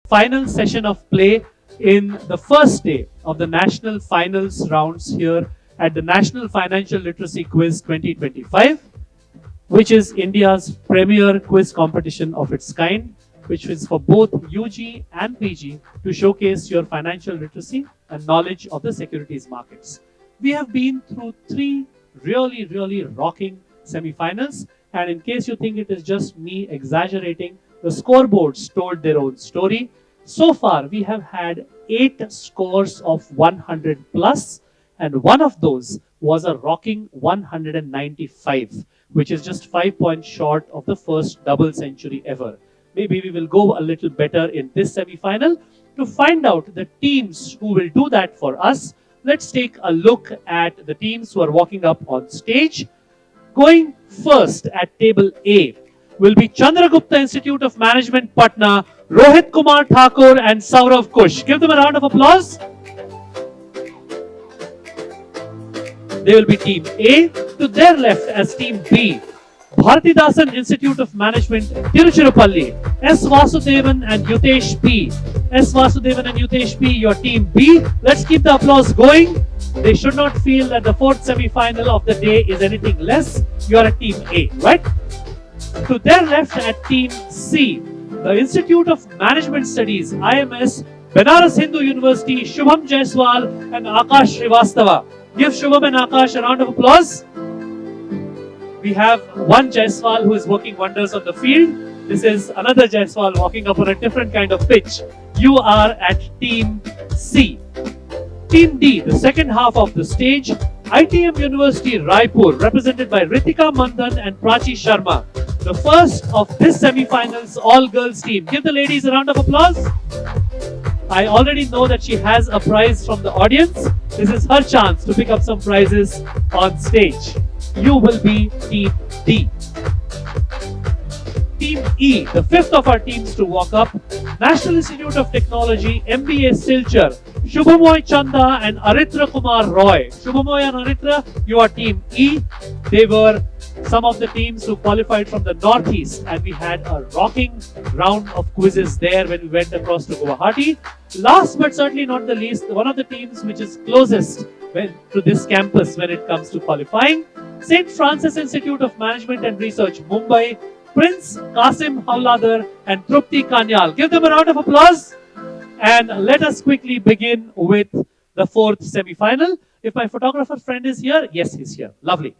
final session of play in the first day of the national finals rounds here at the National Financial Literacy Quiz 2025, which is India's premier quiz competition of its kind, which is for both UG and PG to showcase your financial literacy and knowledge of the securities markets. We have been through three really rocking semifinals, and in case you think it is just me exaggerating, the scoreboards told their own story. So far, we have had 8 scores of 100 plus, and one of those was a rocking 195, which is just 5 points short of the first double century ever. Maybe we will go a little better in this semi-final. To find out the teams who will do that for us, let's take a look at the teams who are walking up on stage. Going first at table A will be Chandragupta Institute of Management, Patna, Rohit Kumar Thakur and Saurav Kush. Give them a round of applause. They will be team A. To their left as team B, Bharatidasan Institute of Management, Tiruchirappalli, S. Vasudevan and Yutesh P. S. Vasudevan and Yutesh P, your team B. Let's keep the applause going. They should not feel that the fourth semi-final of the day is anything less. You are a team A, right? To their left at team C, the Institute of Management Studies, IMS, Benares Hindu University, Shubham Jaiswal and Akash Srivastava. Give Shubham and Akash a round of applause. We have one Jaiswal who is working wonders on the field. This is another Jaiswal walking up on a different kind of pitch. You are at team C. Team D, the second half of the stage, ITM University Raipur, represented by Ritika Mandan and Prachi Sharma. The first of this semi-finals all-girls team. Give the ladies a round of applause. I already know that she has a prize from the audience. This is her chance to pick up some prizes on stage. You will be team D. Team E, the fifth of our teams to walk up, National Institute of Technology, MBA Silchar, Shubhamoy Chanda and Aritra Kumar Roy. Shubhamoy and Aritra, you are team E. They were some of the teams who qualified from the Northeast, and we had a rocking round of quizzes there when we went across to Guwahati. Last but certainly not the least, one of the teams which is closest to this campus when it comes to qualifying, St. Francis Institute of Management and Research, Mumbai, Prince Qasim Hawladar and Trupti Kanyal. Give them a round of applause. And let us quickly begin with the fourth semi-final. If my photographer friend is here, yes, he's here. Lovely.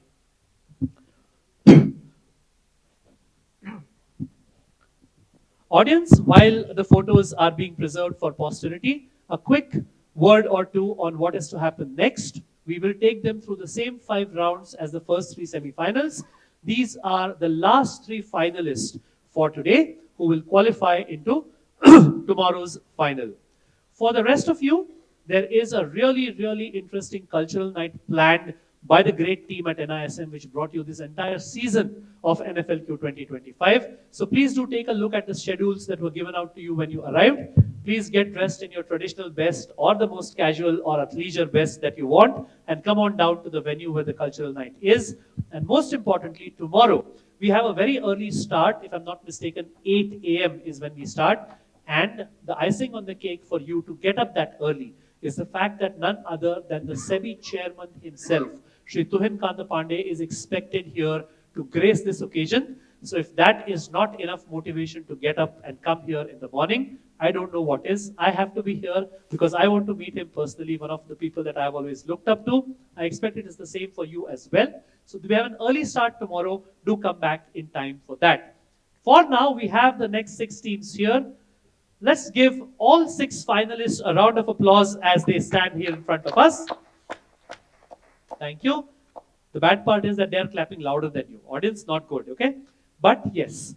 Audience, while the photos are being preserved for posterity, a quick word or two on what is to happen next. We will take them through the same 5 rounds as the first 3 semi-finals. These are the last 3 finalists for today who will qualify into tomorrow's final. For the rest of you, there is a really interesting cultural night planned by the great team at NISM, which brought you this entire season of NFLQ 2025. So please do take a look at the schedules that were given out to you when you arrived. Please get dressed in your traditional best or the most casual or athleisure best that you want and come on down to the venue where the cultural night is. And most importantly, tomorrow, we have a very early start. If I'm not mistaken, 8 a.m. is when we start. And the icing on the cake for you to get up that early is the fact that none other than the SEBI chairman himself, Shri Tuhin Kanta Pandey, is expected here to grace this occasion. So if that is not enough motivation to get up and come here in the morning, I don't know what is. I have to be here because I want to meet him personally, one of the people that I have always looked up to. I expect it is the same for you as well. So we have an early start tomorrow. Do come back in time for that. For now, we have the next 6 teams here. Let's give all 6 finalists a round of applause as they stand here in front of us. Thank you. The bad part is that they are clapping louder than you. Audience, not good, okay? But yes,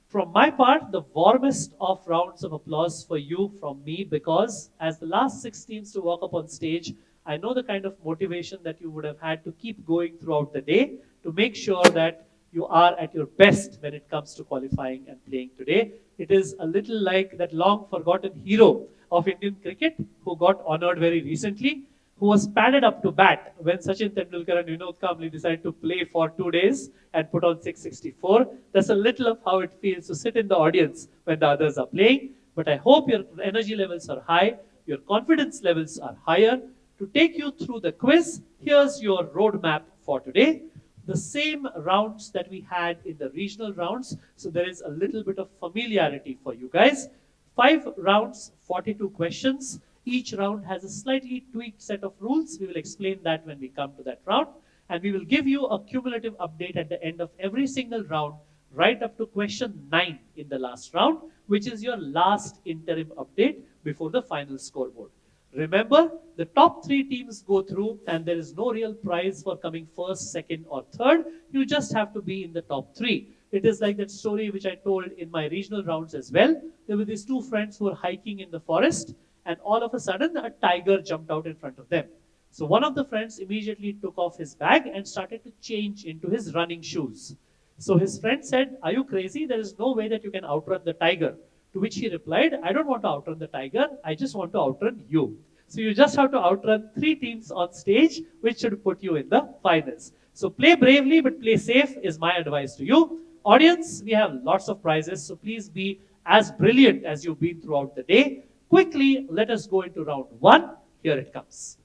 from my part, the warmest of rounds of applause for you from me, because as the last 6 teams to walk up on stage, I know the kind of motivation that you would have had to keep going throughout the day to make sure that you are at your best when it comes to qualifying and playing today. It is a little like that long forgotten hero of Indian cricket who got honored very recently, who was padded up to bat when Sachin Tendulkar and Vinod Kambli decided to play for 2 days and put on 664. That's a little of how it feels to sit in the audience when the others are playing. But I hope your energy levels are high, your confidence levels are higher. To take you through the quiz, here's your roadmap for today. The same rounds that we had in the regional rounds, so there is a little bit of familiarity for you guys. 5 rounds, 42 questions. Each round has a slightly tweaked set of rules. We will explain that when we come to that round. And we will give you a cumulative update at the end of every single round, right up to question 9 in the last round, which is your last interim update before the final scoreboard. Remember, the top 3 teams go through, and there is no real prize for coming first, second, or third. You just have to be in the top 3. It is like that story which I told in my regional rounds as well. There were these 2 friends who were hiking in the forest, and all of a sudden, a tiger jumped out in front of them. So one of the friends immediately took off his bag and started to change into his running shoes. So his friend said, "Are you crazy? There is no way that you can outrun the tiger." To which he replied, "I don't want to outrun the tiger, I just want to outrun you." So you just have to outrun 3 teams on stage, which should put you in the finals. So play bravely, but play safe is my advice to you. Audience, we have lots of prizes, so please be as brilliant as you've been throughout the day. Quickly, let us go into round 1. Here it comes.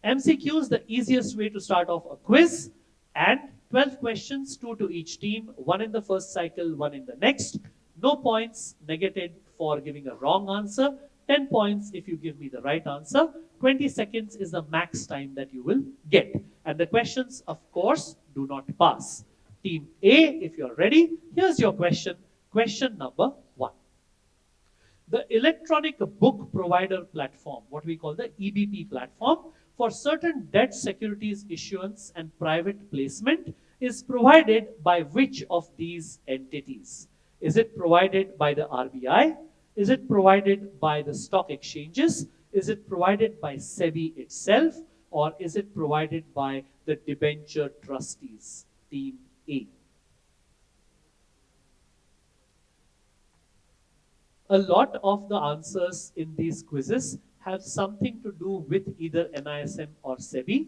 MCQs, the easiest way to start off a quiz, and 12 questions, 2 to each team, 1 in the first cycle, 1 in the next. No points negated for giving a wrong answer. 10 points if you give me the right answer. 20 seconds is the max time that you will get. And the questions, of course, do not pass. Team A, if you're ready, here's your question. Question number 1. The electronic book provider platform, what we call the EBP platform, for certain debt securities issuance and private placement is provided by which of these entities? Is it provided by the RBI? Is it provided by the stock exchanges? Is it provided by SEBI itself? Or is it provided by the debenture trustees? Team A. A lot of the answers in these quizzes have something to do with either NISM or SEBI.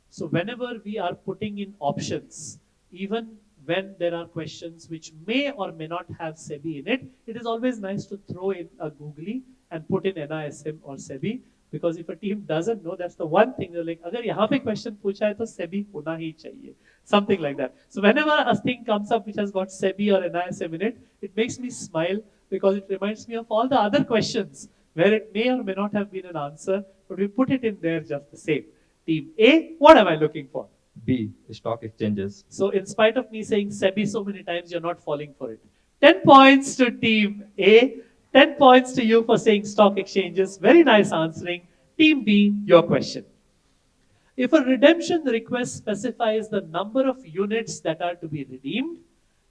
So whenever we are putting in options, even when there are questions which may or may not have SEBI in it, it is always nice to throw in a googly and put in NISM or SEBI, because if a team doesn't know, that's the one thing they're like, अगर यहाँ पे question पूछा है तो SEBI होना ही चाहिए, something like that. So whenever a thing comes up which has got SEBI or NISM in it, it makes me smile because it reminds me of all the other questions where it may or may not have been an answer, but we put it in there just the same. Team A, what am I looking for? B. Stock exchanges. So in spite of me saying SEBI so many times, you're not falling for it. 10 points to Team A. 10 points to you for saying stock exchanges. Very nice answering. Team B, your question. If a redemption request specifies the number of units that are to be redeemed,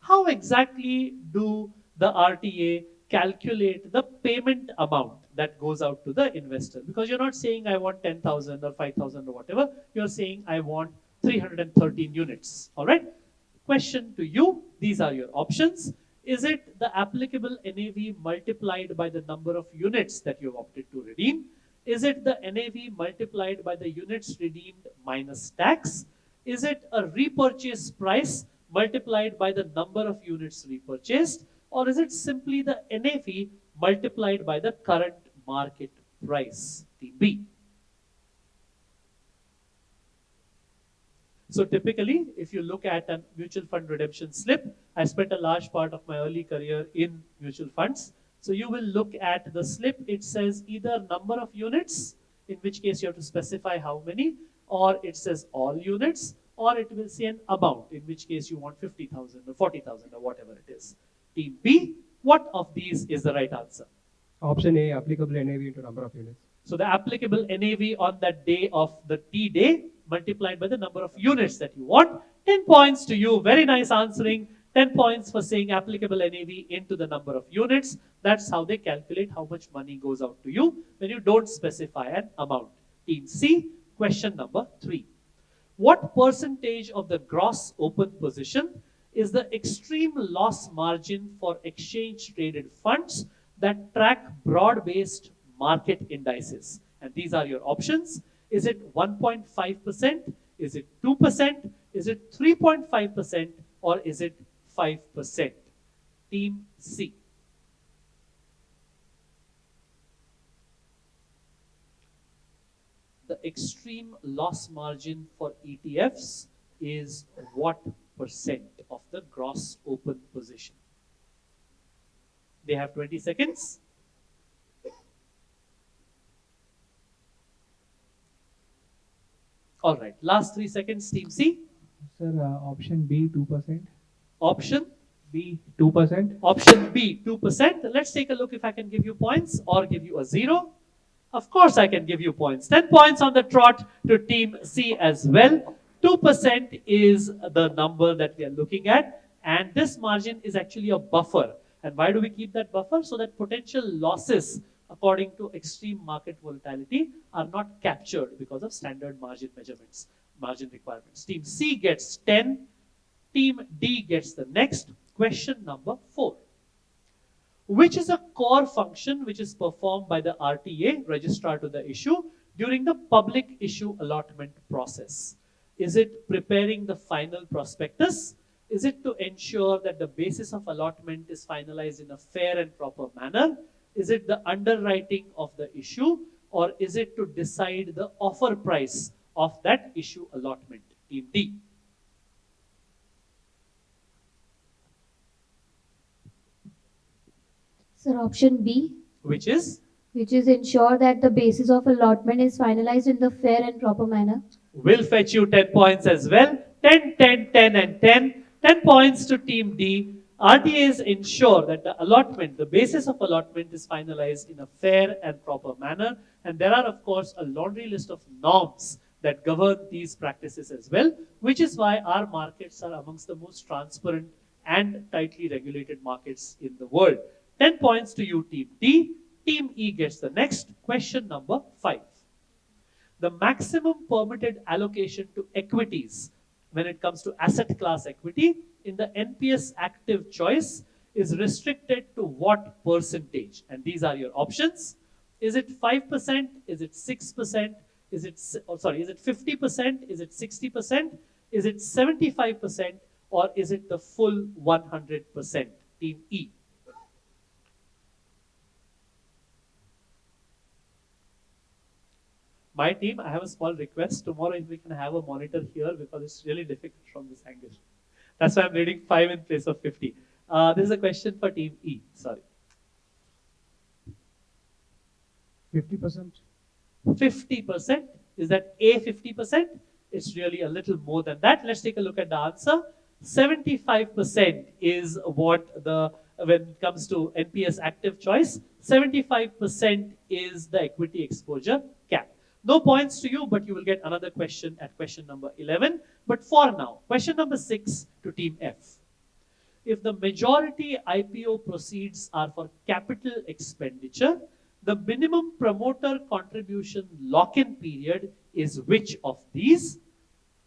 how exactly do the RTA calculate the payment amount that goes out to the investor? Because you're not saying I want 10,000 or 5,000 or whatever. You're saying I want 313 units. All right. Question to you. These are your options. Is it the applicable NAV multiplied by the number of units that you've opted to redeem? Is it the NAV multiplied by the units redeemed minus tax? Is it a repurchase price multiplied by the number of units repurchased? Or is it simply the NAV multiplied by the current market price? Team B. So typically, if you look at a mutual fund redemption slip, I spent a large part of my early career in mutual funds. So you will look at the slip, it says either number of units, in which case you have to specify how many, or it says all units, or it will say an amount, in which case you want 50,000 or 40,000 or whatever it is. Team B, what of these is the right answer? Option A, applicable NAV into number of units. So the applicable NAV on that day of the T day multiplied by the number of units that you want. 10 points to you. Very nice answering. 10 points for saying applicable NAV into the number of units. That's how they calculate how much money goes out to you when you don't specify an amount. Team C, question number 3. What percentage of the gross open position is the extreme loss margin for exchange traded funds that track broad-based market indices? And these are your options. Is it 1.5%? Is it 2%? Is it 3.5%? Or is it 5%? Team C. the extreme loss margin for ETFs is what percent of the gross open position? They have 20 seconds. All right, last 3 seconds, Team C. Sir, option B, 2%. Option B, 2%. Option B, 2%. Let's take a look if I can give you points or give you a 0. Of course, I can give you points. 10 points on the trot to Team C as well. 2% is the number that we are looking at. And this margin is actually a buffer. And why do we keep that buffer? So that potential losses, according to extreme market volatility, are not captured because of standard margin measurements, margin requirements. Team C gets 10. Team D gets the next. Question number 4. Which is a core function which is performed by the RTA, registrar to the issue, during the public issue allotment process? Is it preparing the final prospectus? Is it to ensure that the basis of allotment is finalized in a fair and proper manner? Is it the underwriting of the issue? Or is it to decide the offer price of that issue allotment? Team D. Sir, option B, Which is? which is ensure that the basis of allotment is finalized in the fair and proper manner. Will fetch you 10 points as well. 10, 10, 10 and 10. 10 points to Team D. RTAs ensure that the allotment, the basis of allotment is finalized in a fair and proper manner. And there are, of course, a laundry list of norms that govern these practices as well, which is why our markets are amongst the most transparent and tightly regulated markets in the world. 10 points to you, Team D. Team E gets the next. Question number 5. The maximum permitted allocation to equities when it comes to asset class equity in the NPS active choice is restricted to what percentage? And these are your options. Is it 5%? Is it 6%? Is it 50%? Is it 60%? Is it 75%? Or is it the full 100%? Team E. My team, I have a small request. Tomorrow, if we can have a monitor here because it's really difficult from this angle. That's why I'm reading 5 in place of 50. This is a question for Team E. Sorry. 50%. 50%. Is that A 50%? It's really a little more than that. Let's take a look at the answer. 75% is what when it comes to NPS active choice, 75% is the equity exposure cap. No points to you, but you will get another question at question number 11. But for now, question number 6 to Team F. If the majority IPO proceeds are for capital expenditure, the minimum promoter contribution lock-in period is which of these?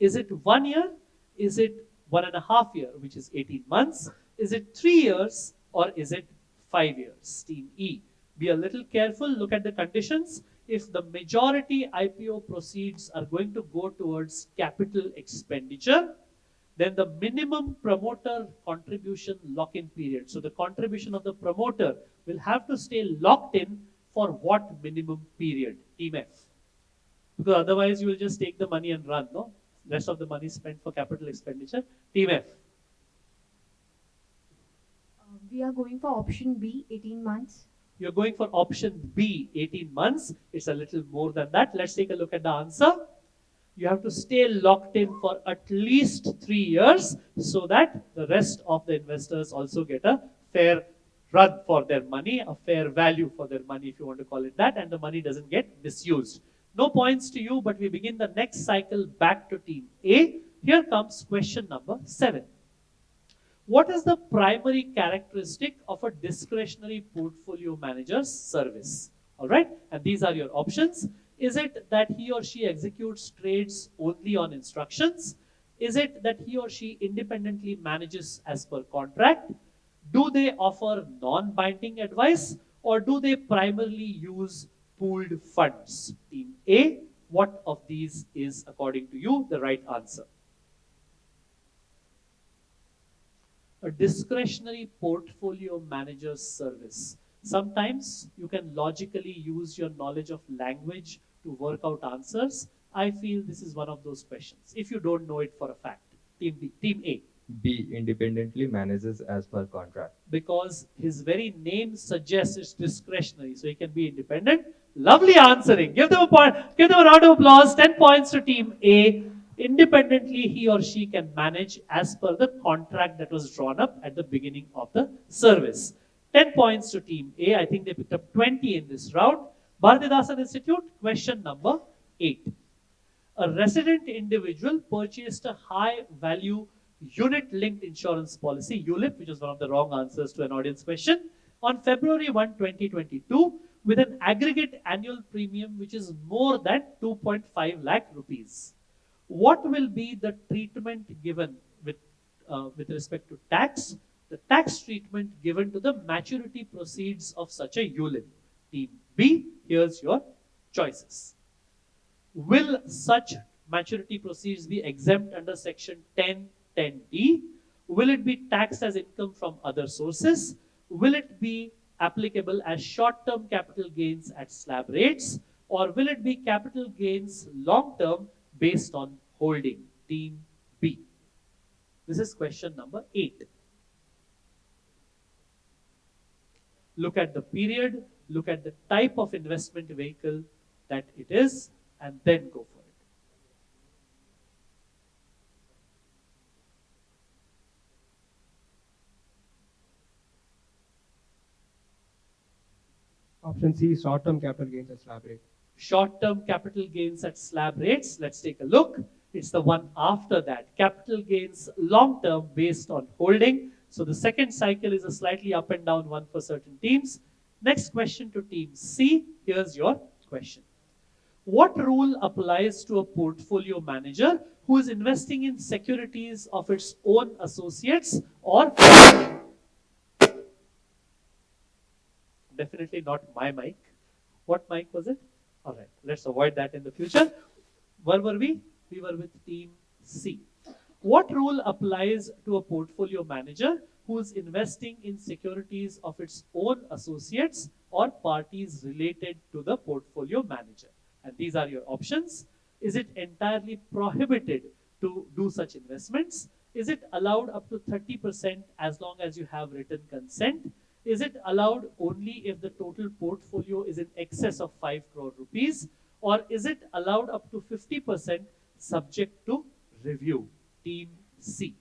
Is it 1 year? Is it 1.5 years, which is 18 months? Is it 3 years? Or is it 5 years? Team E. Be a little careful. Look at the conditions. If the majority IPO proceeds are going to go towards capital expenditure, then the minimum promoter contribution lock-in period. So the contribution of the promoter will have to stay locked in for what minimum period? Team F. Because otherwise you will just take the money and run, no? Rest of the money spent for capital expenditure. Team F. We are going for option B, 18 months. You're going for option B, 18 months. It's a little more than that. Let's take a look at the answer. You have to stay locked in for at least 3 years so that the rest of the investors also get a fair run for their money, a fair value for their money, if you want to call it that, and the money doesn't get misused. No points to you, but we begin the next cycle back to Team A. Here comes question number 7. What is the primary characteristic of a discretionary portfolio manager's service? All right, and these are your options. Is it that he or she executes trades only on instructions? Is it that he or she independently manages as per contract? Do they offer non-binding advice, or do they primarily use pooled funds? Team A, what of these is, according to you, the right answer? A discretionary portfolio manager's service. Sometimes you can logically use your knowledge of language to work out answers. I feel this is one of those questions. If you don't know it for a fact, Team B, Team A. B. Independently manages as per contract. Because his very name suggests it's discretionary, so he can be independent. Lovely answering. Give them a point. Give them a round of applause. 10 points to Team A. Independently, he or she can manage as per the contract that was drawn up at the beginning of the service. 10 points to Team A. I think they picked up 20 in this round. Bharatidasan Institute, question number 8. A resident individual purchased a high value unit linked insurance policy, ULIP, which is one of the wrong answers to an audience question, on February 1, 2022, with an aggregate annual premium which is more than 2.5 lakh rupees. What will be the treatment given with respect to tax? The tax treatment given to the maturity proceeds of such a ULIP. Team B, here's your choices. Will such maturity proceeds be exempt under section 10(10)(d)? Will it be taxed as income from other sources? Will it be applicable as short-term capital gains at slab rates? Or will it be capital gains long-term based on holding? Team B. This is question number 8. Look at the period, look at the type of investment vehicle that it is, and then go for it. Option C, short-term capital gains at slab rate. Short-term capital gains at slab rates. Let's take a look. It's the one after that. Capital gains long-term based on holding. So the second cycle is a slightly up and down one for certain teams. Next question to Team C. Here's your question. What rule applies to a portfolio manager who is investing in securities of its own associates or definitely not my mic. What mic was it? All right, let's avoid that in the future. Where were we? We were with Team C. What rule applies to a portfolio manager who is investing in securities of its own associates or parties related to the portfolio manager? And these are your options. Is it entirely prohibited to do such investments? Is it allowed up to 30% as long as you have written consent? Is it allowed only if the total portfolio is in excess of 5 crore rupees? Or is it allowed up to 50% subject to review? Team C.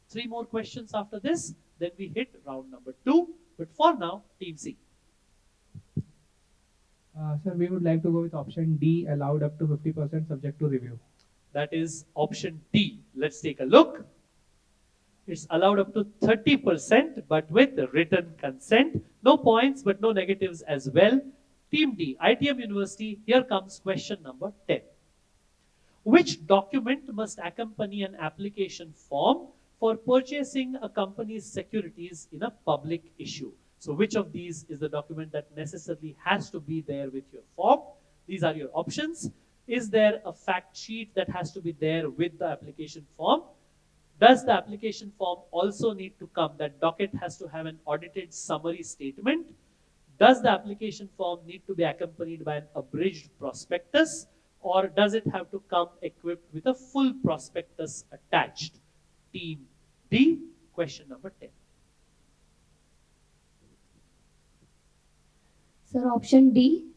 3 more questions after this, then we hit round number 2. But for now, Team C. Sir, we would like to go with option D, allowed up to 50% subject to review. That is option D. Let's take a look. It's allowed up to 30%, but with written consent. No points, but no negatives as well. Team D, ITM University, here comes question number 10. Which document must accompany an application form for purchasing a company's securities in a public issue? So which of these is the document that necessarily has to be there with your form? These are your options. Is there a fact sheet that has to be there with the application form? Does the application form also need to come? That docket has to have an audited summary statement. Does the application form need to be accompanied by an abridged prospectus? Or does it have to come equipped with a full prospectus attached? Team D, question number 10. Sir, option D,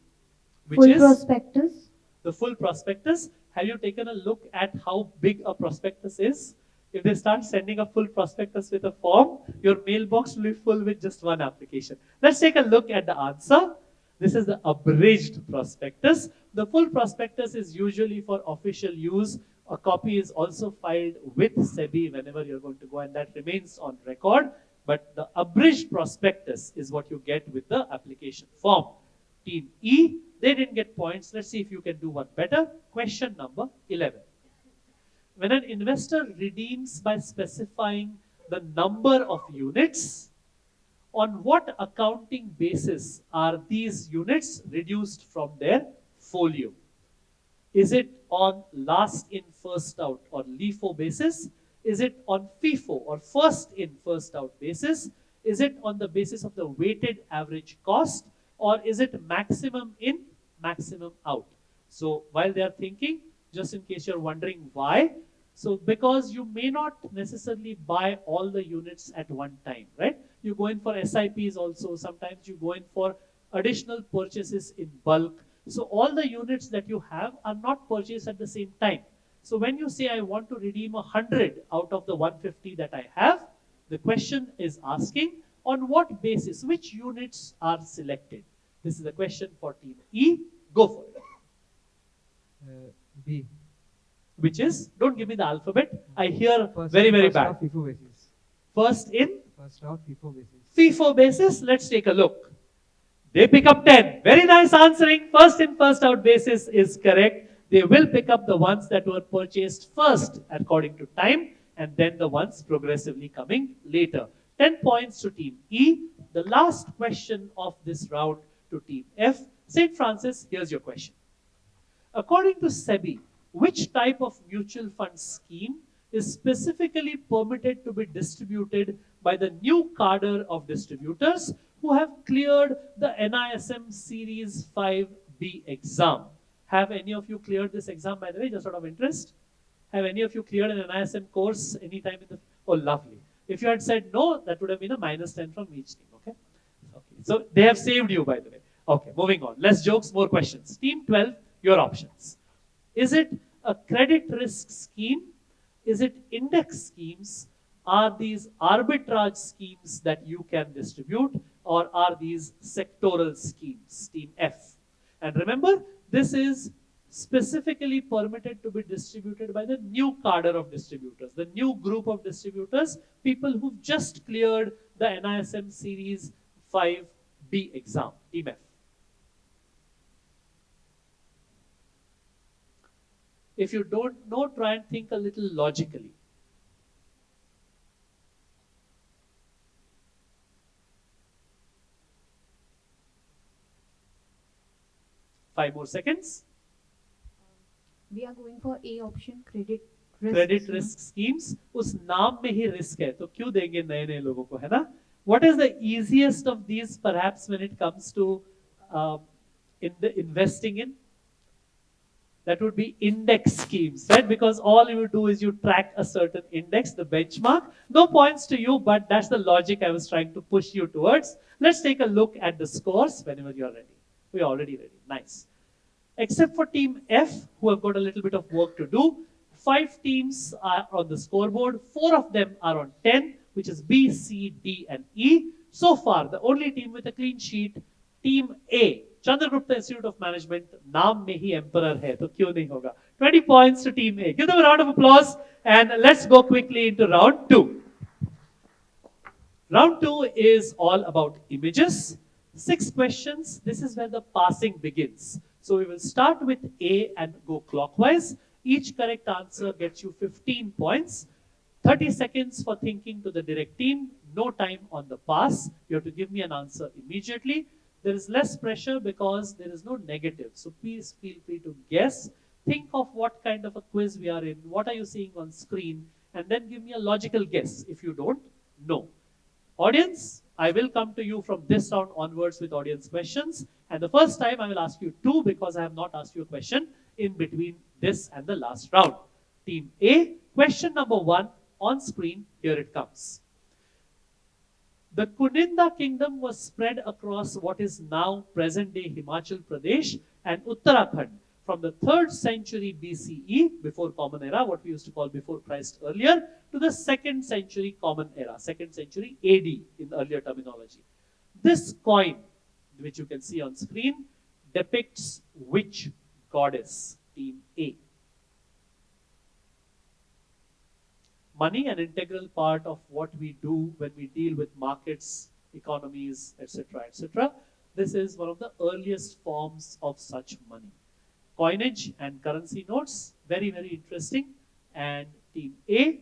Which full is prospectus. the full prospectus. Have you taken a look at how big a prospectus is? If they start sending a full prospectus with a form, your mailbox will be full with just one application. Let's take a look at the answer. This is the abridged prospectus. The full prospectus is usually for official use. A copy is also filed with SEBI whenever you're going to go, and that remains on record. But the abridged prospectus is what you get with the application form. Team E, they didn't get points. Let's see if you can do one better. Question number 11. When an investor redeems by specifying the number of units, on what accounting basis are these units reduced from their folio? Is it on last in, first out or LIFO basis? Is it on FIFO or first in, first out basis? Is it on the basis of the weighted average cost? or is it maximum in, maximum out? So while they are thinking, just in case you're wondering why, so because you may not necessarily buy all the units at one time, right? You go in for SIPs also, sometimes you go in for additional purchases in bulk. So all the units that you have are not purchased at the same time. So when you say I want to redeem 100 out of the 150 that I have, the question is asking on what basis, which units are selected. This is the question for team E. Go for it. B. Which is, don't give me the alphabet. I hear First, very, very first bad. Of FIFO basis. First in First of FIFO basis. FIFO basis. Let's take a look. They pick up 10. Very nice answering. First in, first out basis is correct. They will pick up the ones that were purchased first according to time, and then the ones progressively coming later. 10 points to team E. The last question of this round to team F. St. Francis, here's your question. According to SEBI, which type of mutual fund scheme is specifically permitted to be distributed by the new cadre of distributors who have cleared the NISM Series 5B exam? Have any of you cleared this exam, by the way, just out of interest? Have any of you cleared an NISM course anytime in the... Oh, lovely. If you had said no, that would have been a -10 from each team, okay? Okay, so they have saved you, by the way. Okay, moving on. Less jokes, more questions. Team 12, your options. Is it a credit risk scheme? Is it index schemes? Are these arbitrage schemes that you can distribute? Or are these sectoral schemes? Team F. And remember, this is specifically permitted to be distributed by the new cadre of distributors, the new group of distributors, people who've just cleared the NISM Series 5B exam. Team F. If you don't know, try and think a little logically. Five more seconds. We are going for A option, credit risk. Credit risk schemes. उस नाम में ही risk है, तो क्यों देंगे नए नए लोगों को, है ना? What is the easiest of these, perhaps, when it comes to in the investing in? That would be index schemes, right? Because all you do is you track a certain index, the benchmark. No points to you, but that's the logic I was trying to push you towards. Let's take a look at the scores whenever you're ready. We're already ready. Nice. Except for team F, who have got a little bit of work to do. 5 teams are on the scoreboard. 4 of them are on 10, which is B, C, D, and E. So far, the only team with a clean sheet, team A. Chandragupta Institute of Management, नाम में ही emperor है, तो क्यों नहीं होगा? 20 points to team A. Give them a round of applause, and let's go quickly into round 2. Round 2 is all about images. 6 questions. This is where the passing begins. So we will start with A and go clockwise. Each correct answer gets you 15 points. 30 seconds for thinking to the direct team. No time on the pass. You have to give me an answer immediately. There is less pressure because there is no negative. So please feel free to guess. Think of what kind of a quiz we are in. What are you seeing on screen? And then give me a logical guess if you don't know. Audience, I will come to you from this round onwards with audience questions. And the first time I will ask you 2 because I have not asked you a question in between this and the last round. Team A, question number 1 on screen. Here it comes. The Kuninda kingdom was spread across what is now present-day Himachal Pradesh and Uttarakhand from the 3rd century BCE, before Common Era, what we used to call before Christ earlier, to the 2nd century Common Era, 2nd century AD in the earlier terminology. This coin, which you can see on screen, depicts which goddess? Team A. Money, an integral part of what we do when we deal with markets, economies, etc., etc. This is one of the earliest forms of such money. Coinage and currency notes, very, very interesting. And team A,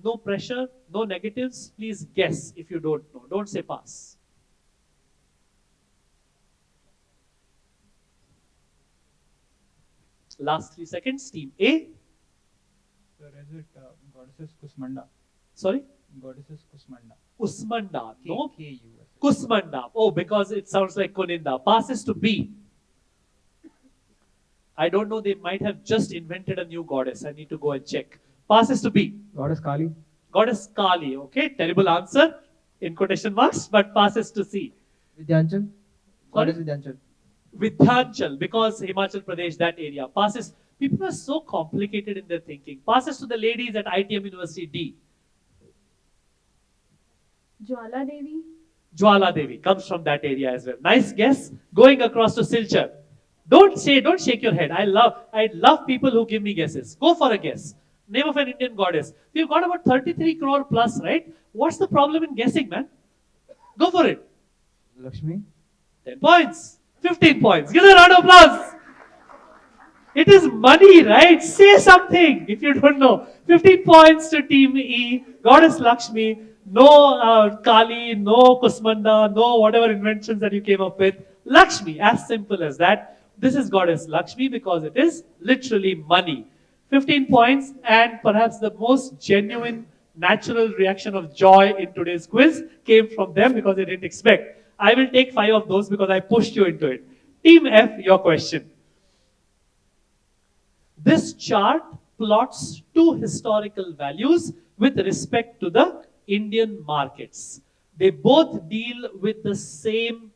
no pressure, no negatives. Please guess if you don't know. Don't say pass. Last 3 seconds, team A. Sir, is it goddesses Kusmanda? Sorry? Goddess is Kusmanda. Usmanda. No. KKUS. Kusmanda. Oh, because it sounds like Kuninda. Passes to B. I don't know, they might have just invented a new goddess. I need to go and check. Passes to B. Goddess Kali. Goddess Kali. Okay, terrible answer in quotation marks, but passes to C. Vidyanchal. Sorry? Goddess Vidyanchal. Vidyanchal, because Himachal Pradesh, that area. Passes. People are so complicated in their thinking. Passes to the ladies at ITM University D. Jwala Devi. Jwala Devi comes from that area as well. Nice guess. Going across to Silchar. Don't shake your head. I love people who give me guesses. Go for a guess. Name of an Indian goddess. We've got about 33 crore plus, right? What's the problem in guessing, man? Go for it. Lakshmi. 10 points. 15 points. Give a round of applause. It is money, right? Say something if you don't know. 15 points to Team E. Goddess Lakshmi. No Kali, no Kusmanda, no whatever inventions that you came up with. Lakshmi, as simple as that. This is Goddess Lakshmi because it is literally money. 15 points, and perhaps the most genuine, natural reaction of joy in today's quiz came from them because they didn't expect. I will take 5 of those because I pushed you into it. Team F, your question. This chart plots two historical values with respect to the Indian markets. They both deal with the same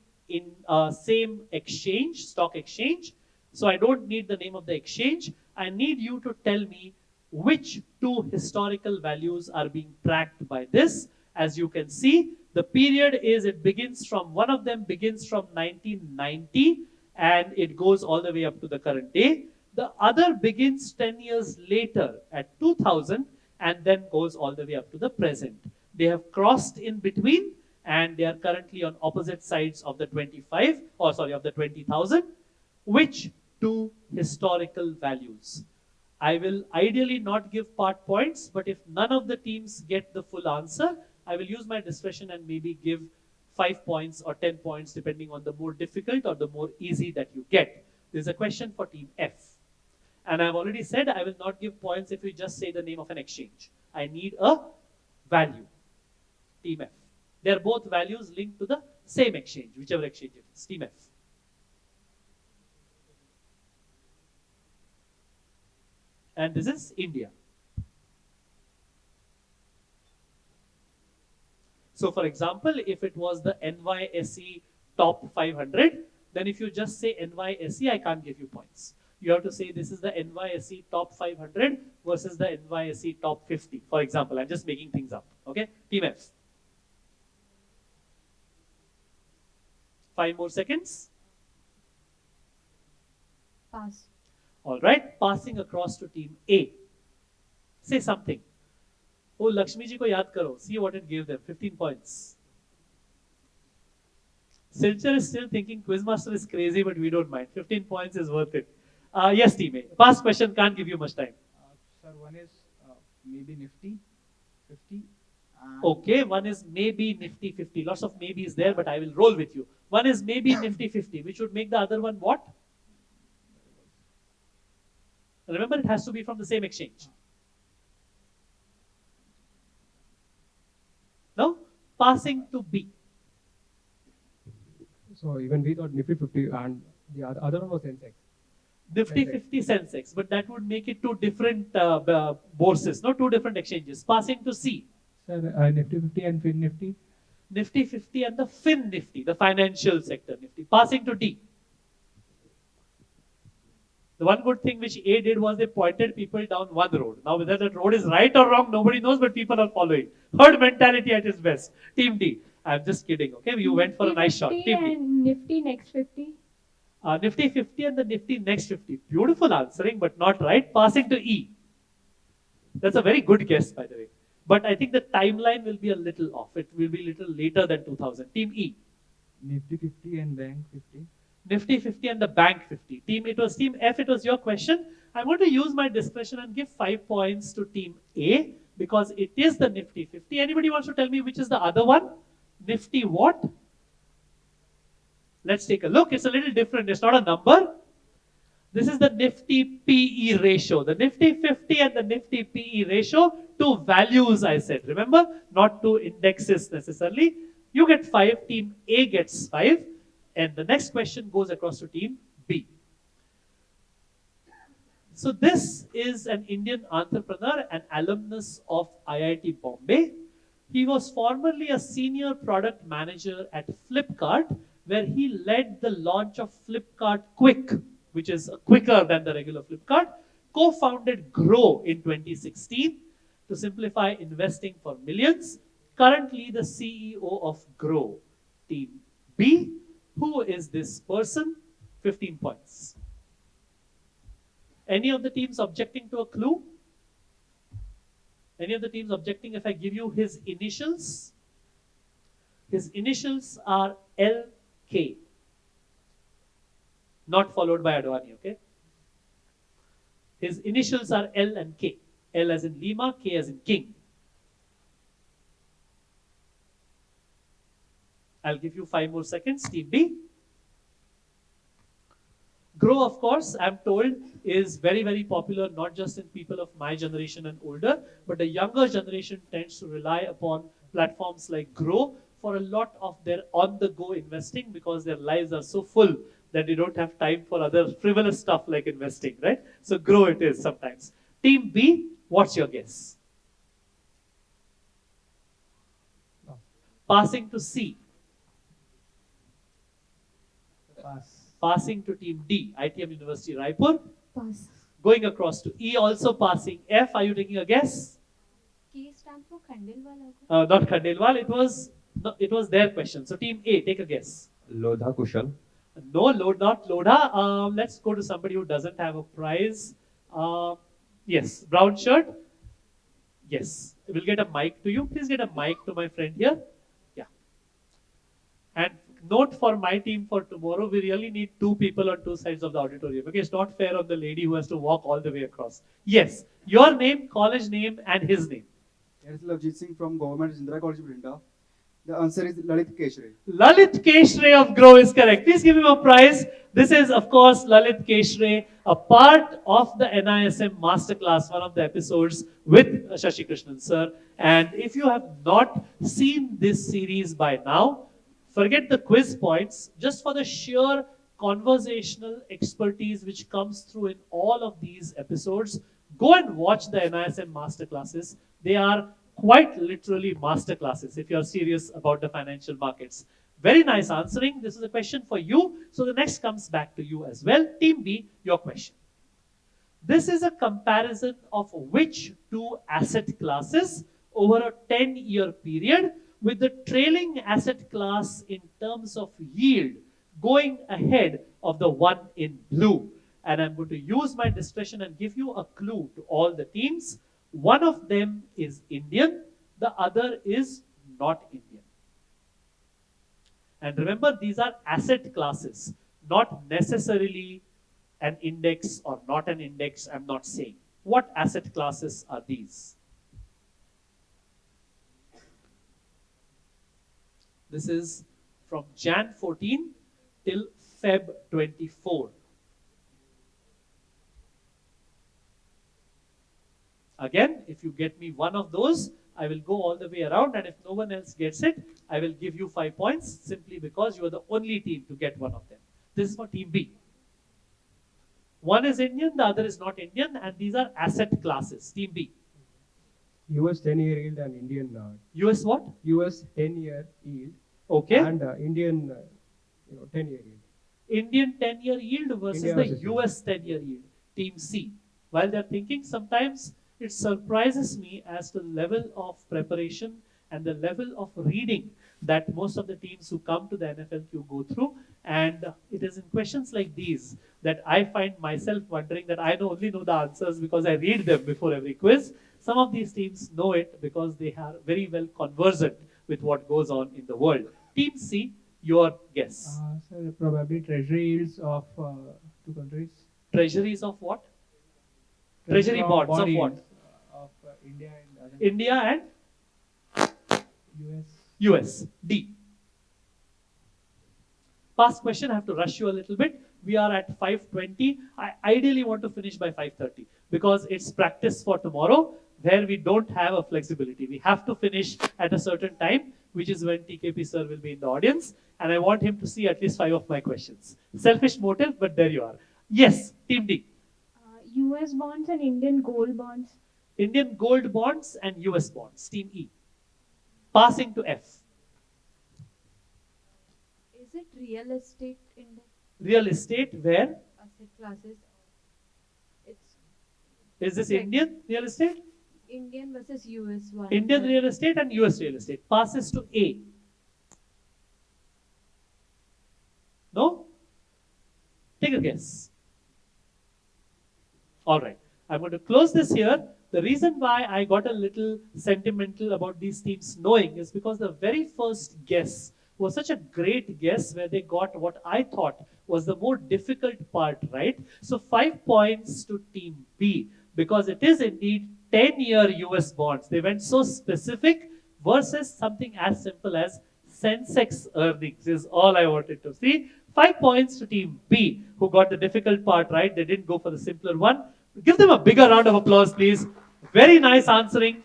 exchange, stock exchange. So I don't need the name of the exchange. I need you to tell me which two historical values are being tracked by this. As you can see, the period is, it begins from, one of them begins from 1990 and it goes all the way up to the current day. The other begins 10 years later at 2000 and then goes all the way up to the present. They have crossed in between and they are currently on opposite sides of the 20,000. Which two historical values? I will ideally not give part points, but if none of the teams get the full answer, I will use my discretion and maybe give 5 points or 10 points depending on the more difficult or the more easy that you get. There's a question for Team F. And I've already said I will not give points if you just say the name of an exchange. I need a value. Team F. They're both values linked to the same exchange, whichever exchange it is. Team F. And this is India. So for example, if it was the NYSE top 500, then if you just say NYSE, I can't give you points. You have to say this is the NYSE top 500 versus the NYSE top 50. For example, I'm just making things up. Okay, Team F. 5 more seconds. Pass. All right, passing across to Team A. Say something. Oh, Lakshmi ji ko yaad karo. See what it gave them. 15 points. Silchar is still thinking Quizmaster is crazy, but we don't mind. 15 points is worth it. Yes, Team A. Past question, can't give you much time. Sir, one is maybe Nifty 50. Okay, one is maybe Nifty 50. Lots of maybes there, but I will roll with you. One is maybe Nifty 50, which would make the other one what? Remember, it has to be from the same exchange. Now, passing to B. So even we thought Nifty 50 and the other one was Sensex. Nifty 50 Sensex, but that would make it two different bourses, no, two different exchanges. Passing to C. Sir, Nifty 50 and Fin Nifty. Nifty 50 and the Fin Nifty, the financial sector Nifty. Passing to D. The one good thing which A did was they pointed people down one road. Now whether that road is right or wrong, nobody knows, but people are following. Herd mentality at its best. Team D. I'm just kidding, okay? You went for a nice shot. Team D. And Nifty next 50. Nifty 50 and the Nifty next 50. Beautiful answering, but not right. Passing to E. That's a very good guess, by the way. But I think the timeline will be a little off. It will be a little later than 2000. Team E. Nifty 50 and Bank 50. Nifty 50 and the Bank 50. Team F, it was your question. I'm going to use my discretion and give 5 points to Team A because it is the Nifty 50. Anybody wants to tell me which is the other one? Nifty what? Let's take a look. It's a little different. It's not a number. This is the Nifty PE ratio. The Nifty 50 and the Nifty PE ratio, two values I said. Remember, not two indexes necessarily. You get 5, team A gets 5. And the next question goes across to team B. So this is an Indian entrepreneur, an alumnus of IIT Bombay. He was formerly a senior product manager at Flipkart, where he led the launch of Flipkart Quick, which is quicker than the regular Flipkart, co-founded Grow in 2016 to simplify investing for millions. Currently the CEO of Grow. Team B, who is this person? 15 points. Any of the teams objecting to a clue? Any of the teams objecting if I give you his initials? His initials are LK. Not followed by Advani, okay? His initials are L and K. L as in Lima, K as in King. I'll give you 5 more seconds. Team B. Grow, of course, I'm told, is very, very popular, not just in people of my generation and older, but the younger generation tends to rely upon platforms like Grow for a lot of their on-the-go investing because their lives are so full that they don't have time for other frivolous stuff like investing, right? So Grow it is sometimes. Team B, what's your guess? No. Passing to C. Pass. Passing to team D, ITM University Raipur. Pass. Going across to E, also passing. F, are you taking a guess? K stands for Khandelwal. Not Khandelwal, it was their question. So team A, take a guess. Lodha Kushal. No, not Lodha. Let's go to somebody who doesn't have a prize. Yes, brown shirt. Yes, we'll get a mic to you. Please get a mic to my friend here. Yeah. And note for my team for tomorrow, we really need 2 people on 2 sides of the auditorium. Okay, it's not fair on the lady who has to walk all the way across. Yes, your name, college name, and his name. Yes, Lavjit Singh from Government Indira College, Brinda. The answer is Lalit Keshre. Lalit Keshre of Grow is correct. Please give him a prize. This is, of course, Lalit Keshre, a part of the NISM Masterclass, one of the episodes with Shashi Krishnan sir. And if you have not seen this series by now, forget the quiz points, just for the sheer conversational expertise which comes through in all of these episodes, go and watch the NISM masterclasses. They are quite literally masterclasses if you're serious about the financial markets. Very nice answering. This is a question for you. So the next comes back to you as well. Team B, your question. This is a comparison of which 2 asset classes over a 10-year period, with the trailing asset class in terms of yield going ahead of the one in blue. And I'm going to use my discretion and give you a clue to all the teams. One of them is Indian, the other is not Indian. And remember, these are asset classes, not necessarily an index or not an index, I'm not saying. What asset classes are these? This is from Jan 14 till Feb 24. Again, if you get me one of those, I will go all the way around, and if no one else gets it, I will give you 5 points simply because you are the only team to get one of them. This is for team B. One is Indian, the other is not Indian, and these are asset classes. Team B. US 10-year yield and Indian. US what? US 10-year yield. Okay. And Indian 10-year yield. Indian 10-year yield versus India the versus US 10-year yield. Team C. While they're thinking, sometimes it surprises me as to the level of preparation and the level of reading that most of the teams who come to the NFLQ go through. And it is in questions like these that I find myself wondering that I only know the answers because I read them before every quiz. Some of these teams know it because they are very well conversant with what goes on in the world. Team C, your guess. Sir, probably treasury yields of 2 countries. Treasuries of what? Treasury bonds of bond what? yields, of India and India and US. US. D. Past question, I have to rush you a little bit. We are at 5:20. I ideally want to finish by 5:30 because it's practice for tomorrow where we don't have a flexibility. We have to finish at a certain time, which is when TKP sir will be in the audience, and I want him to see at least 5 of my questions. Selfish motive, but there you are. Yes, Team D. US bonds and Indian gold bonds. Indian gold bonds and US bonds. Team E. Passing to F. Is it real estate index Real estate, where? asset classes? It's Is this Right. Indian real estate? Indian versus US one. Indian real estate and US real estate. Passes to A. No? Take a guess. All right. I'm going to close this here. The reason why I got a little sentimental about these teams knowing is because the very first guess was such a great guess where they got what I thought was the more difficult part right. So 5 points to Team B because it is indeed 10-year US bonds. They went so specific versus something as simple as Sensex earnings is all I wanted to see. 5 points to Team B who got the difficult part right. They didn't go for the simpler one. Give them a bigger round of applause, please. Very nice answering.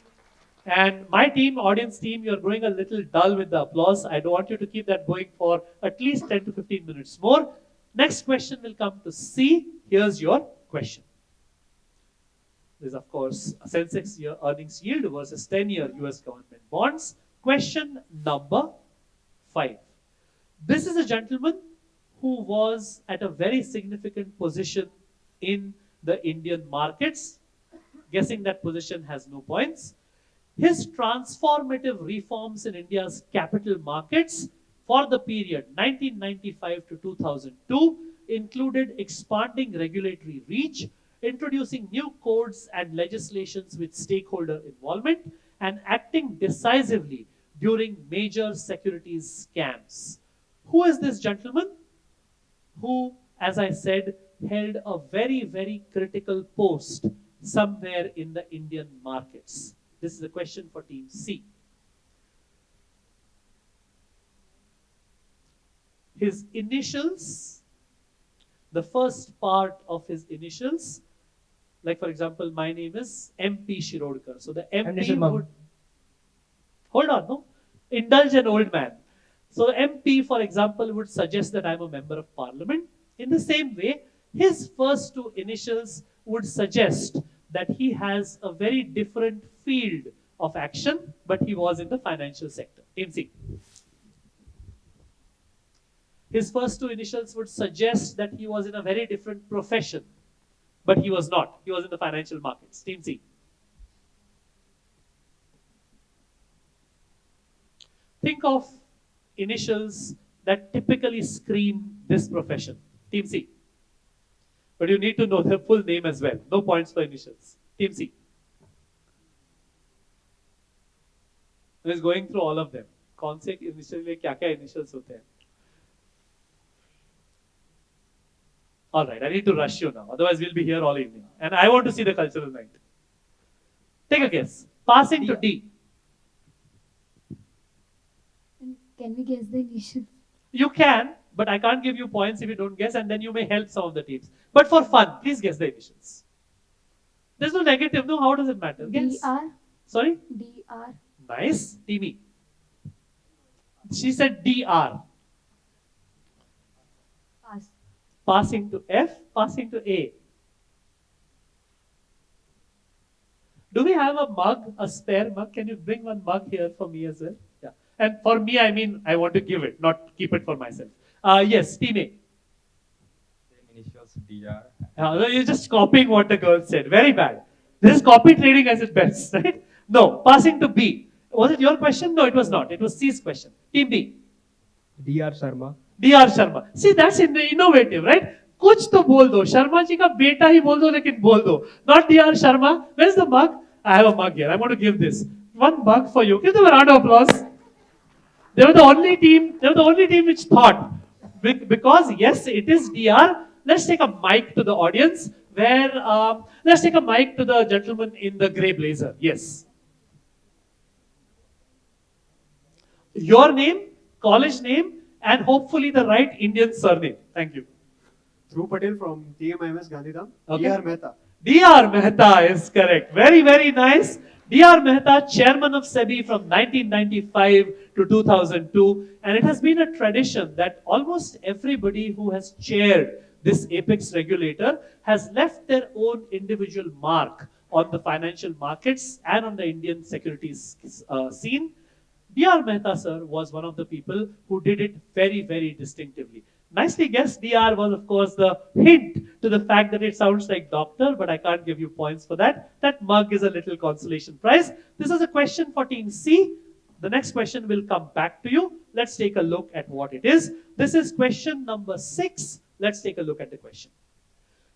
And my team, audience team, you're growing a little dull with the applause. I don't want you to keep that going for at least 10 to 15 minutes more. Next question will come to C. Here's your question. This is, of course, a Sensex year earnings yield versus 10-year US government bonds. Question number 5. This is a gentleman who was at a very significant position in the Indian markets. Guessing that position has no points. His transformative reforms in India's capital markets for the period 1995 to 2002 included expanding regulatory reach, introducing new codes and legislations with stakeholder involvement, and acting decisively during major securities scams. Who is this gentleman who, as I said, held a very, very critical post somewhere in the Indian markets? This is a question for Team C. His initials, the first part of his initials, like for example, my name is MP Shirodkar. So the MP Initial mug. would, hold on, no? Indulge an old man. So MP, for example, would suggest that I'm a member of parliament. In the same way, his first 2 initials would suggest that he has a very different field of action, but he was in the financial sector. Team C. His first 2 initials would suggest that he was in a very different profession, but he was not. He was in the financial markets. Team C. Think of initials that typically scream this profession. Team C. But you need to know the full name as well. No points for initials. Team C. I was going through all of them. कौन से initial में क्या-क्या initials होते हैं? All right, I need to rush you now. Otherwise, we'll be here all evening. And I want to see the cultural night. Take a guess. Passing to D. And can we guess the initials? You can, but I can't give you points if you don't guess, and then you may help some of the teams. But for fun, please guess the initials. There's no negative, no? How does it matter? Guess. DR. Sorry? DR. Nice. Teamy. She said DR. Pass. Passing to F, passing to A. Do we have a mug, a spare mug? Can you bring one mug here for me as well? Yeah. And for me, I mean, I want to give it, not keep it for myself. Yes, Team A. Same initials DR. You're just copying what the girl said. Very bad. This is copy trading as its best, right? No. Passing to B. Was it your question? No, it was not. It was C's question. Team B. DR Sharma. DR Sharma. See, that's innovative, right? कुछ तो बोल दो. शर्मा जी का बेटा ही बोल दो, लेकिन बोल दो. Not DR Sharma. Where's the mug? I have a mug here. I'm going to give this. One mug for you. Give them a round of applause. They were the only team. They were the only team which thought, because yes, it is DR. Let's take a mic to the audience. Let's take a mic to the gentleman in the grey blazer. Yes. Your name, college name, and hopefully the right Indian surname. Thank you. Dhruv Patel from TMIMS Gandhidham. Okay. D.R. Mehta. D.R. Mehta is correct. Very, very nice. D.R. Mehta, chairman of SEBI from 1995 to 2002. And it has been a tradition that almost everybody who has chaired this apex regulator has left their own individual mark on the financial markets and on the Indian securities scene. D.R. Mehta, sir, was one of the people who did it very, very distinctively. Nicely guessed, DR was, of course, the hint to the fact that it sounds like doctor, but I can't give you points for that. That mug is a little consolation prize. This is a question for Team C. The next question will come back to you. Let's take a look at what it is. This is question number 6. Let's take a look at the question.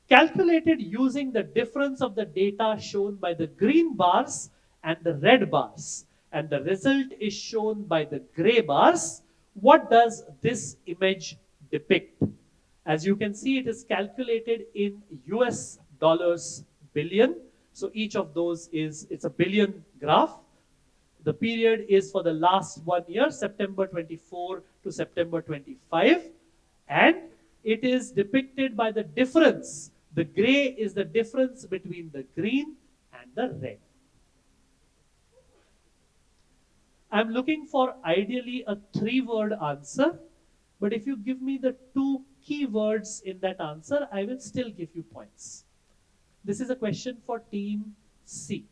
Calculated using the difference of the data shown by the green bars and the red bars, and the result is shown by the gray bars. What does this image depict? As you can see, it is calculated in US dollars billion. So each of those it's a billion graph. The period is for the last 1 year, September 24 to September 25. And it is depicted by the difference. The gray is the difference between the green and the red. I'm looking for ideally a 3-word answer. But if you give me the 2 keywords in that answer, I will still give you points. This is a question for Team C.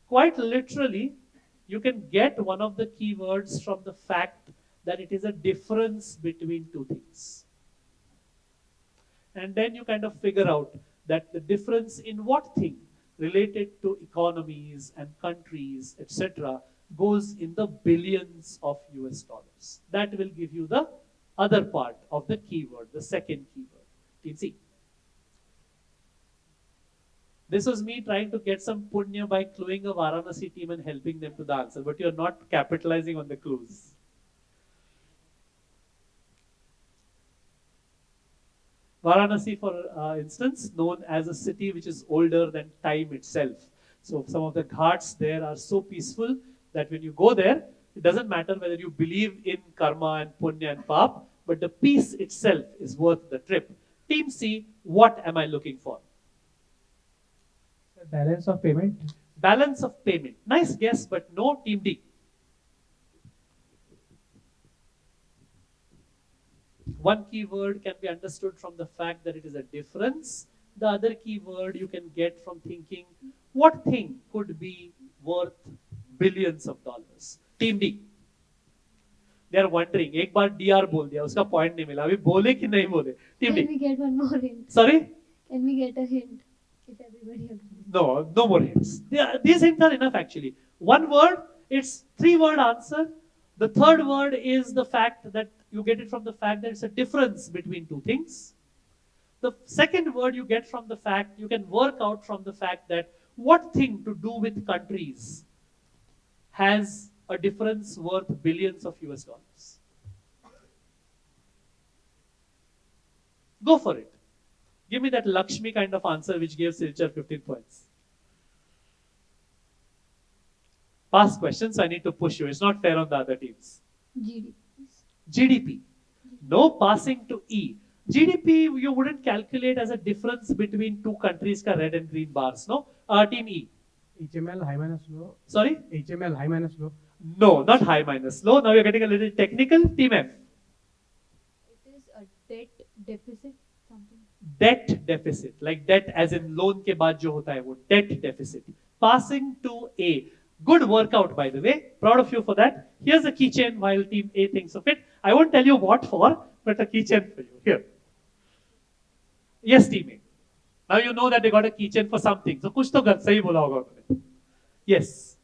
Quite literally, you can get one of the keywords from the fact that it is a difference between 2 things. And then you kind of figure out that the difference in what thing related to economies and countries, etc., goes in the billions of US dollars. That will give you the other part of the keyword, the second keyword. Team C. This was me trying to get some punya by cluing a Varanasi team and helping them to the answer, but you're not capitalizing on the clues. Varanasi, for instance, known as a city which is older than time itself. So some of the ghats there are so peaceful that when you go there, it doesn't matter whether you believe in karma and punya and pap, but the peace itself is worth the trip. Team C, what am I looking for? Balance of payment. Balance of payment. Nice guess, but no. Team D. One keyword can be understood from the fact that it is a difference. The other keyword you can get from thinking, what thing could be worth billions of dollars? Team D. They are wondering, एक बार DR बोल दिया, उसका point नहीं मिला, अभी बोले कि नहीं बोले? Team D. Can we get one more hint? Sorry? Can we get a hint if everybody agrees? No, no more hints. These hints are enough actually. One word, it's 3-word answer. The third word is the fact that you get it from the fact that it's a difference between 2 things. The second word you get from the fact, you can work out from the fact that what thing to do with countries has a difference worth billions of US dollars. Go for it. Give me that Lakshmi kind of answer which gave Silchar 15 points. Past questions, so I need to push you. It's not fair on the other teams. GDP. GDP. No passing to E. GDP you wouldn't calculate as a difference between 2 countries ka red and green bars, no? Team E. HML high minus low. Sorry? HML high minus low. No, not high minus low. Now you're getting a little technical. Team F. It is a debt deficit, something. Debt deficit. Like debt as in loan ke baad jo hota hai, wo debt deficit. Passing to A. Good workout, by the way. Proud of you for that. Here's a keychain while Team A thinks of it. I won't tell you what for, but a keychain for you. Here. Yes, Team A. Now you know that they got a keychain for something. So kuch to sahi bola hoga unhone. Yes.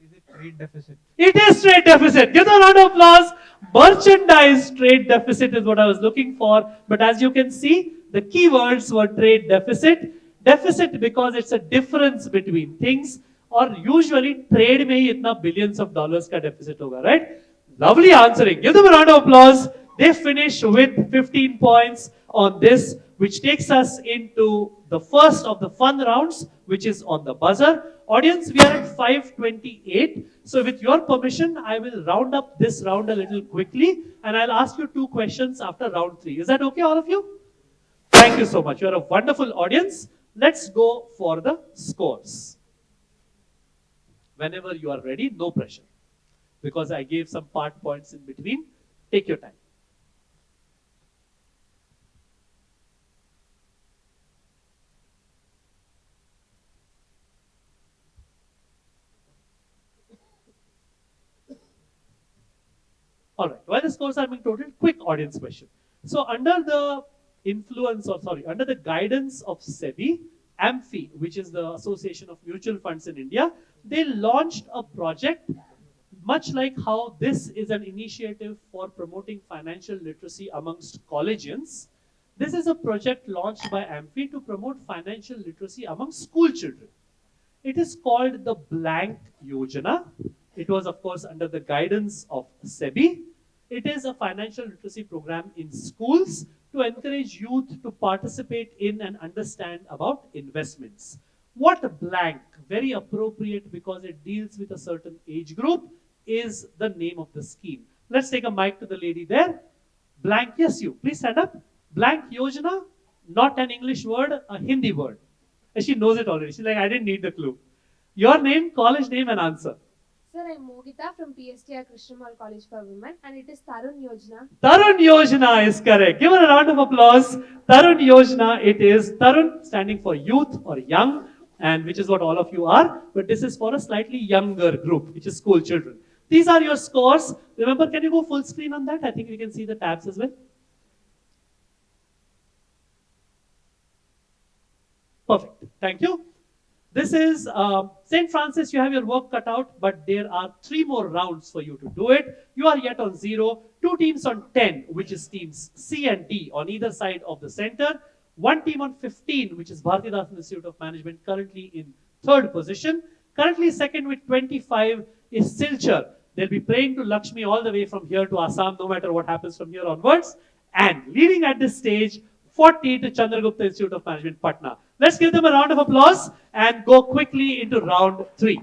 Is it trade deficit? It is trade deficit. Give a round of applause. Merchandise trade deficit is what I was looking for. But as you can see, the keywords were trade deficit. Deficit because it's a difference between things. Or usually trade में ही इतना billions of dollars का deficit होगा, right? Lovely answering. Give them a round of applause. They finish with 15 points on this, which takes us into the first of the fun rounds, which is on the buzzer. Audience, we are at 5:28. So with your permission, I will round up this round a little quickly and I'll ask you 2 questions after round 3. Is that okay, all of you? Thank you so much. You're a wonderful audience. Let's go for the scores. Whenever you are ready, no pressure. Because I gave some part points in between. Take your time. All right, while the scores are being totaled, quick audience question. So under the under the guidance of SEBI, AMFI, which is the Association of Mutual Funds in India, they launched a project much like how this is an initiative for promoting financial literacy amongst collegians. This is a project launched by AMFI to promote financial literacy among school children. It is called the Blank Yojana. It was, of course, under the guidance of SEBI. It is a financial literacy program in schools to encourage youth to participate in and understand about investments. What blank, very appropriate because it deals with a certain age group, is the name of the scheme. Let's take a mic to the lady there. Blank, yes, you. Please stand up. Blank Yojana, not an English word, a Hindi word. And she knows it already. She's like, I didn't need the clue. Your name, college name, and answer. Sir, I'm Mogita from PSTR Krishnamal College for Women, and it is Tarun Yojana. Tarun Yojana is correct. Give her a round of applause. Tarun Yojana, it is Tarun standing for youth or young, and which is what all of you are. But this is for a slightly younger group, which is school children. These are your scores. Remember, can you go full screen on that? I think we can see the tabs as well. Perfect. Thank you. This is St. Francis. You have your work cut out, but there are 3 more rounds for you to do it. You are yet on 0. 2 teams on 10, which is teams C and D on either side of the center. 1 team on 15, which is Bharatidasan Institute of Management, currently in 3rd position. Currently second with 25 is Silchar. They'll be praying to Lakshmi all the way from here to Assam, no matter what happens from here onwards. And leading at this stage, 40 to Chandragupta Institute of Management, Patna. Let's give them a round of applause and go quickly into round 3.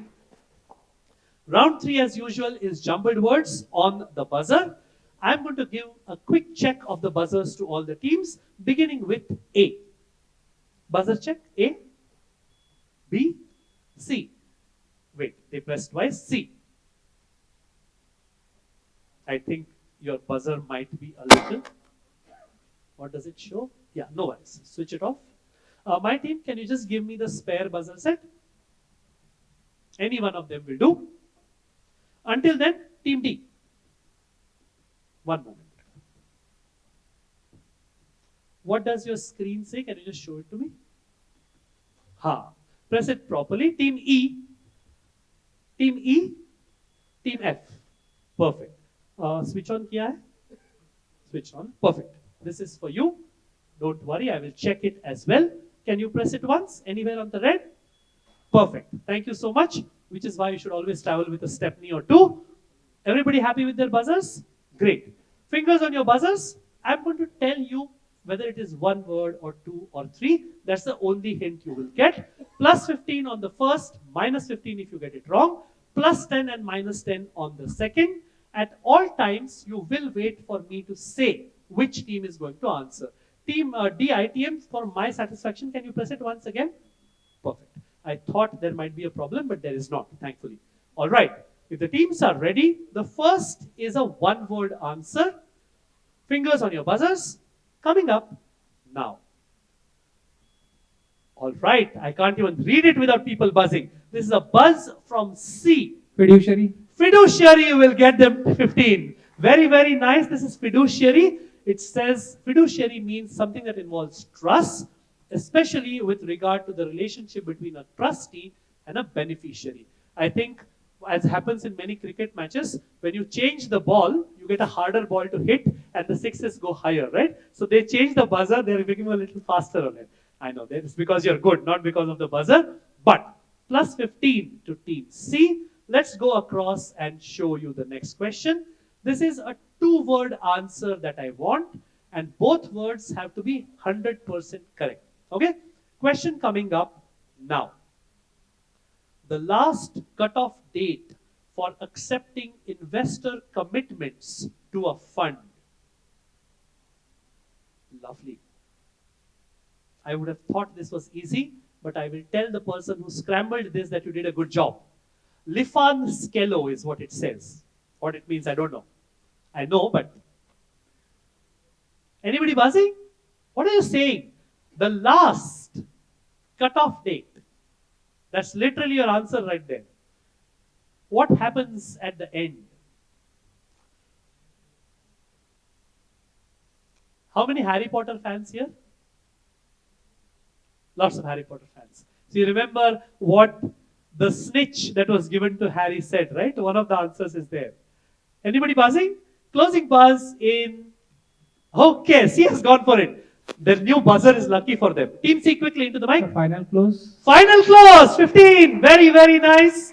Round 3, as usual, is jumbled words on the buzzer. I'm going to give a quick check of the buzzers to all the teams, beginning with A. Buzzer check, A, B, C. Wait, they pressed twice, C. I think your buzzer might be a little. What does it show? Yeah, no worries. Switch it off. My team, can you just give me the spare buzzer set? Any one of them will do. Until then, team D. One moment. What does your screen say? Can you just show it to me? Ha. Press it properly. Team E. Team E. Team F. Perfect. Switch on kiya hai? Switch on. Perfect. This is for you. Don't worry, I will check it as well. Can you press it once? Anywhere on the red? Perfect. Thank you so much. Which is why you should always travel with a stepney or 2. Everybody happy with their buzzers? Great. Fingers on your buzzers. I'm going to tell you whether it is 1 word or 2 or 3. That's the only hint you will get. Plus 15 on the first, minus 15 if you get it wrong. Plus 10 and minus 10 on the second. At all times, you will wait for me to say which team is going to answer. Team DITM, for my satisfaction, can you press it once again? Perfect. I thought there might be a problem, but there is not, thankfully. All right. If the teams are ready, the first is a 1-word answer. Fingers on your buzzers. Coming up now. All right. I can't even read it without people buzzing. This is a buzz from C. Fiduciary. Fiduciary will get them 15. Very, very nice. This is fiduciary. It says fiduciary means something that involves trust, especially with regard to the relationship between a trustee and a beneficiary. I think, as happens in many cricket matches, when you change the ball, you get a harder ball to hit and the sixes go higher, right? So they change the buzzer, they're making a little faster on it. I know that it's because you're good, not because of the buzzer, but plus 15 to team C. Let's go across and show you the next question. This is a 2-word answer that I want, and both words have to be 100% correct. Okay? Question coming up now. The last cutoff date for accepting investor commitments to a fund. Lovely. I would have thought this was easy, but I will tell the person who scrambled this that you did a good job. Lifan Skello is what it says. What it means, I don't know. I know, but anybody buzzing? What are you saying? The last cutoff date. That's literally your answer right there. What happens at the end? How many Harry Potter fans here? Lots of Harry Potter fans. So you remember what the snitch that was given to Harry said, right? One of the answers is there. Anybody buzzing? Closing buzz in. Okay, C has gone for it. Their new buzzer is lucky for them. Team C quickly into the mic. The final close. Final close, 15. Very, very nice.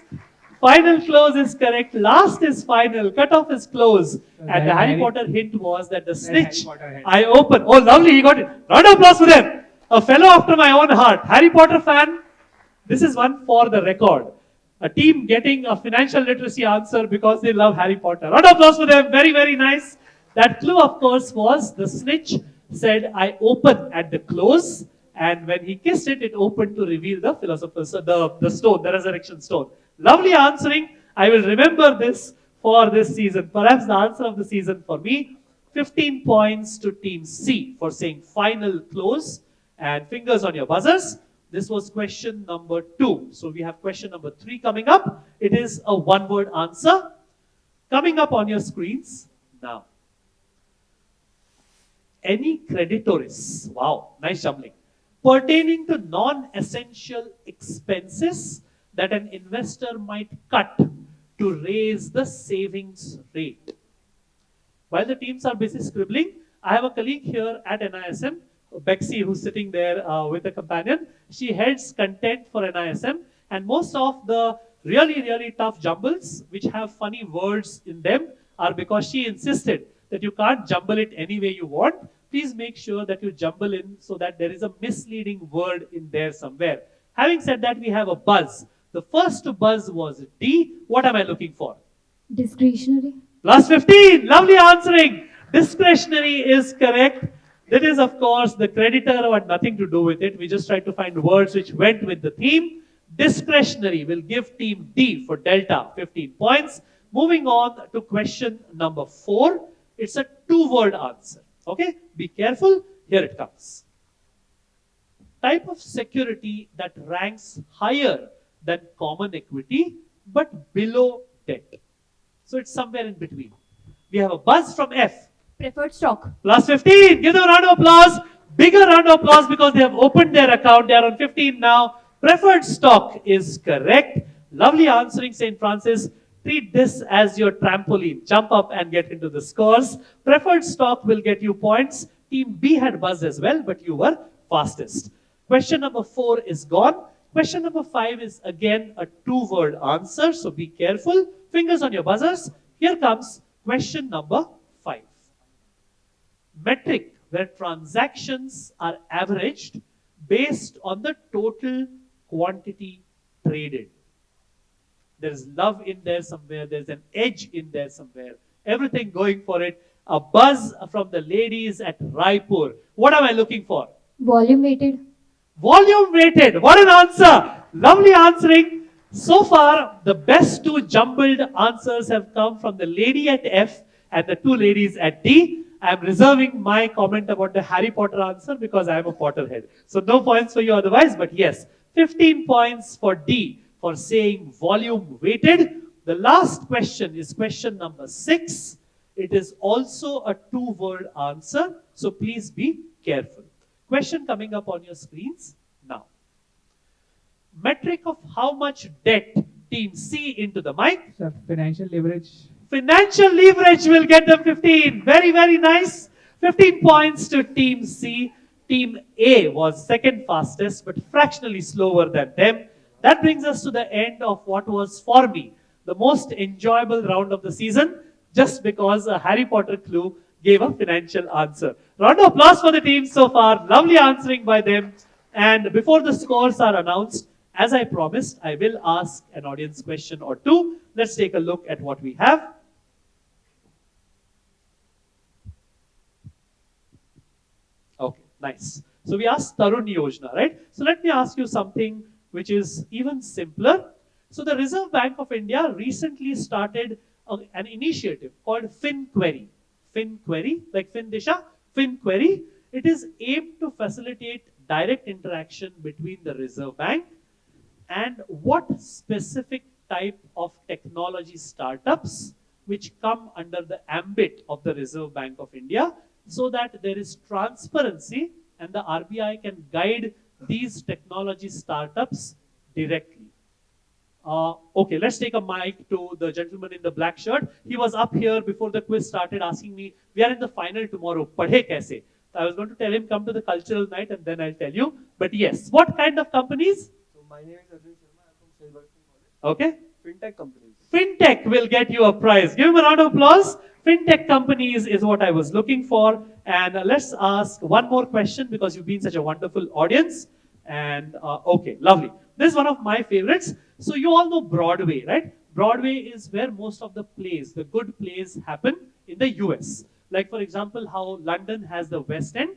Final close is correct. Last is final. Cutoff is close. And the Harry Potter hint was that the snitch, I open. Oh, lovely. He got it. Round of applause for them. A fellow after my own heart. Harry Potter fan. This is one for the record. A team getting a financial literacy answer because they love Harry Potter. Round of applause for them. Very, very nice. That clue, of course, was the snitch said, I open at the close. And when he kissed it, it opened to reveal the philosopher's, the stone, the resurrection stone. Lovely answering. I will remember this for this season. Perhaps the answer of the season for me. 15 points to Team C for saying final close. And fingers on your buzzers. This was question number 2. So we have question number 3 coming up. It is a one-word answer. Coming up on your screens now. Any creditors, wow, nice jumbling, pertaining to non-essential expenses that an investor might cut to raise the savings rate. While the teams are busy scribbling, I have a colleague here at NISM, Bexy, who's sitting there with a companion. She heads content for NISM, and most of the really, really tough jumbles, which have funny words in them, are because she insisted that you can't jumble it any way you want. Please make sure that you jumble in so that there is a misleading word in there somewhere. Having said that, we have a buzz. The first buzz was D. What am I looking for? Discretionary. Plus 15. Lovely answering. Discretionary is correct. That is, of course, the creditor had nothing to do with it. We just tried to find words which went with the theme. Discretionary will give team D for Delta 15 points. Moving on to question number 4. It's a 2-word answer. Okay, be careful. Here it comes. Type of security that ranks higher than common equity but below debt. So it's somewhere in between. We have a buzz from F. Preferred stock. Plus 15. Give them a round of applause. Bigger round of applause because they have opened their account. They are on 15 now. Preferred stock is correct. Lovely answering, St. Francis. Treat this as your trampoline. Jump up and get into the scores. Preferred stock will get you points. Team B had buzzed as well, but you were fastest. Question number 4 is gone. Question number 5 is again a 2-word answer, so be careful. Fingers on your buzzers. Here comes question number 5. Metric where transactions are averaged based on the total quantity traded. There's love in there somewhere. There's an edge in there somewhere. Everything going for it. A buzz from the ladies at Raipur. What am I looking for? Volume weighted. Volume weighted. What an answer. Lovely answering. So far, the best 2 jumbled answers have come from the lady at F and the 2 ladies at D. I am reserving my comment about the Harry Potter answer because I am a Potterhead. So no points for you otherwise, but yes, 15 points for D for saying volume weighted. The last question is question number 6. It is also a 2-word answer, so please be careful. Question coming up on your screens now. Metric of how much debt team C into the mic. Sir, financial leverage. Financial leverage will get them 15. Very, very nice. 15 points to team C. Team A was second fastest, but fractionally slower than them. That brings us to the end of what was for me the most enjoyable round of the season, just because a Harry Potter clue gave a financial answer. Round of applause for the team so far. Lovely answering by them. And before the scores are announced, As I promised, I will ask an audience question or two. Let's take a look at what we have. Okay, nice. So we asked Tarun Yojana, right? So let me ask you something which is even simpler. So the Reserve Bank of India recently started an initiative called FinQuery. FinQuery, like FinDisha, FinQuery. It is aimed to facilitate direct interaction between the Reserve Bank and what specific type of technology startups which come under the ambit of the Reserve Bank of India, so that there is transparency and the RBI can guide these technology startups directly. Okay, let's take a mic to the gentleman in the black shirt. He was up here before the quiz started asking me, we are in the final tomorrow, padhe kaise? So I was going to tell him, come to the cultural night and then I'll tell you. But yes, what kind of companies? So my name is Arjun Sharma. I'm from Srinivasan College. Okay. Fintech companies. Fintech will get you a prize. Give him a round of applause. Fintech companies is what I was looking for. And let's ask one more question because you've been such a wonderful audience. And okay, lovely. This is one of my favorites. So you all know Broadway, right? Broadway is where most of the plays, the good plays happen in the US. Like for example, how London has the West End,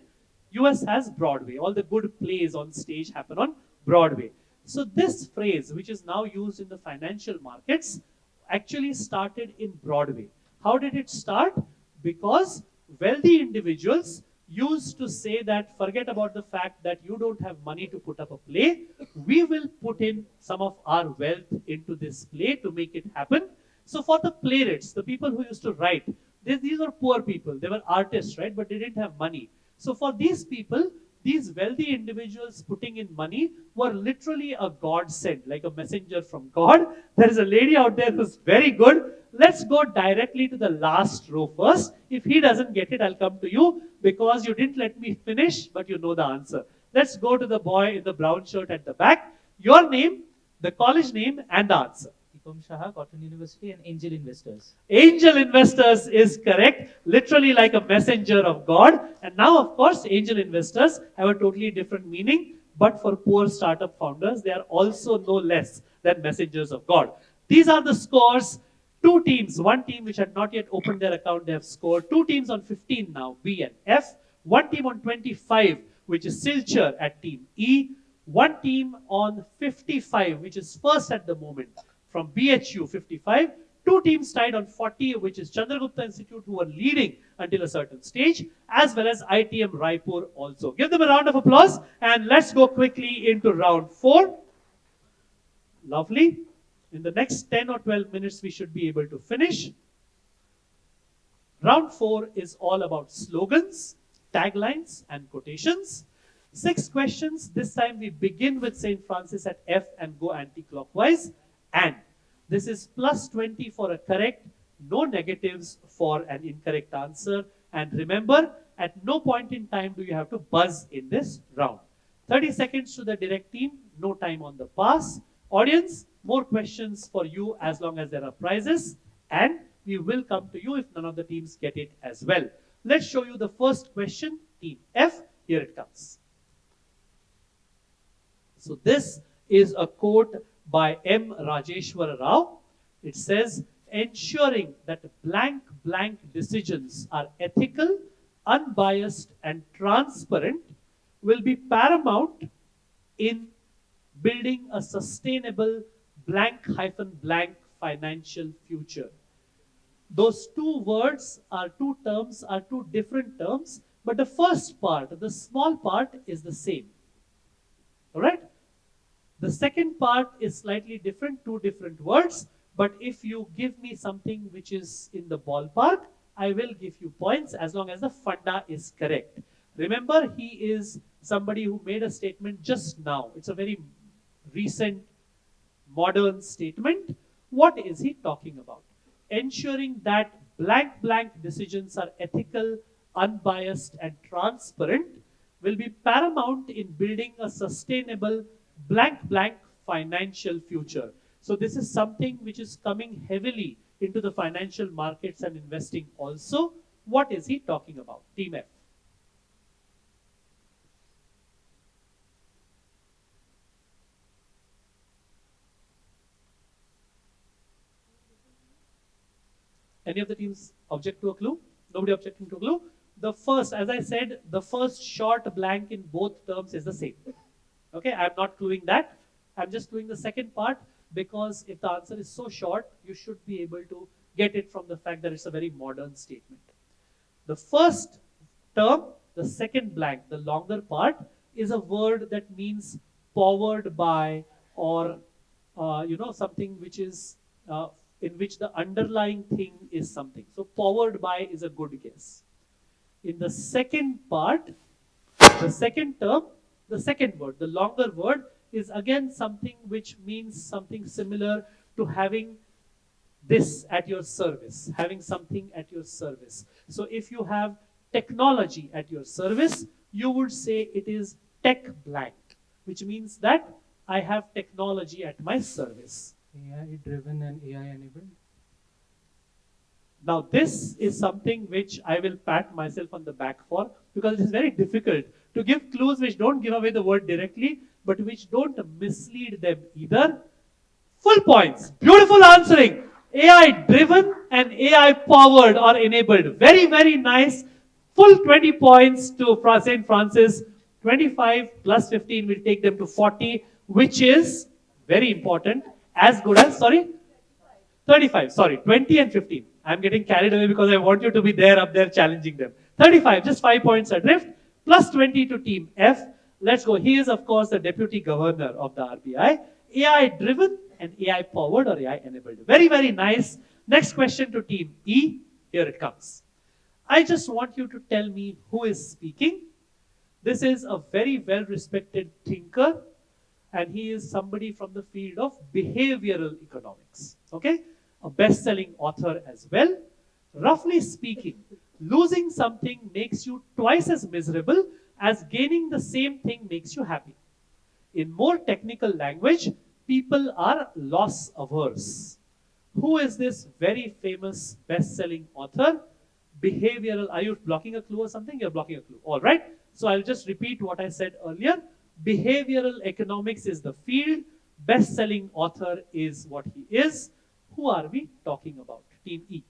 US has Broadway. All the good plays on stage happen on Broadway. So this phrase, which is now used in the financial markets, actually started in Broadway. How did it start? Because wealthy individuals used to say that forget about the fact that you don't have money to put up a play. We will put in some of our wealth into this play to make it happen. So for the playwrights, the people who used to write, these were poor people. They were artists, right? But they didn't have money. So for these people, these wealthy individuals putting in money were literally a godsend, like a messenger from God. There is a lady out there who's very good. Let's go directly to the last row first. If he doesn't get it, I'll come to you because you didn't let me finish, but you know the answer. Let's go to the boy in the brown shirt at the back. Your name, the college name, and the answer. Shaha, Cotton University, and Angel Investors. Angel investors is correct, literally like a messenger of God. And now, of course, angel investors have a totally different meaning. But for poor startup founders, they are also no less than messengers of God. These are the scores. Two teams, one team which had not yet opened their account, they have scored. Two teams on 15 now, B and F. One team on 25, which is Silchar at team E. One team on 55, which is first at the moment, from BHU 55, two teams tied on 40, which is Chandragupta Institute, who are leading until a certain stage, as well as ITM Raipur also. Give them a round of applause, and let's go quickly into round 4. Lovely. In the next 10 or 12 minutes, we should be able to finish. Round 4 is all about slogans, taglines, and quotations. 6 questions. This time we begin with St. Francis at F and go anti-clockwise. And this is plus 20 for a correct, no negatives for an incorrect answer. And remember, at no point in time do you have to buzz in this round. 30 seconds to the direct team, no time on the pass. Audience, more questions for you as long as there are prizes. And we will come to you if none of the teams get it as well. Let's show you the first question, Team F. Here it comes. So this is a quote by M. Rajeshwara Rao. It says, ensuring that blank decisions are ethical, unbiased, and transparent will be paramount in building a sustainable blank financial future. Those two words are two terms, are two different terms, but the first part, the small part, is the same. All right? The second part is slightly different, two different words, but if you give me something which is in the ballpark, I will give you points as long as the funda is correct. Remember, he is somebody who made a statement just now. It's a very recent, modern statement. What is he talking about? Ensuring that blank decisions are ethical, unbiased, and transparent will be paramount in building a sustainable blank financial future. So this is something which is coming heavily into the financial markets and investing also. What is he talking about? Team F. Any of the teams object to a clue? Nobody objecting to a clue? The first, as I said, the first short blank in both terms is the same. Okay, I'm not cluing that. I'm just cluing the second part because if the answer is so short, you should be able to get it from the fact that it's a very modern statement. The first term, the second blank, the longer part, is a word that means powered by or something which is in which the underlying thing is something. So powered by is a good guess. In the second part, the second term, the second word, the longer word, is again something which means something similar to having this at your service, having something at your service. So if you have technology at your service, you would say it is tech blank, which means that I have technology at my service. AI driven and AI enabled. Now, this is something which I will pat myself on the back for because it is very difficult to give clues which don't give away the word directly, but which don't mislead them either. Full points. Beautiful answering. AI driven and AI powered or enabled. Very, very nice. Full 20 points to St. Francis. 25 plus 15 will take them to 40, which is very important. As good as, sorry? 35, sorry, 20 and 15. I'm getting carried away because I want you to be there up there challenging them. 35, just 5 points adrift, plus 20 to team F. Let's go. He is, of course, the deputy governor of the RBI. AI driven and AI powered or AI enabled. Very, very nice. Next question to team E. Here it comes. I just want you to tell me who is speaking. This is a very well respected thinker, and he is somebody from the field of behavioral economics. Okay? A best-selling author as well. Roughly speaking, losing something makes you twice as miserable as gaining the same thing makes you happy. In more technical language, people are loss averse. Who is this very famous best-selling author? Behavioral, are you blocking a clue or something? You're blocking a clue. All right. So I'll just repeat what I said earlier. Behavioral economics is the field. Best-selling author is what he is. Who are we talking about? Team E.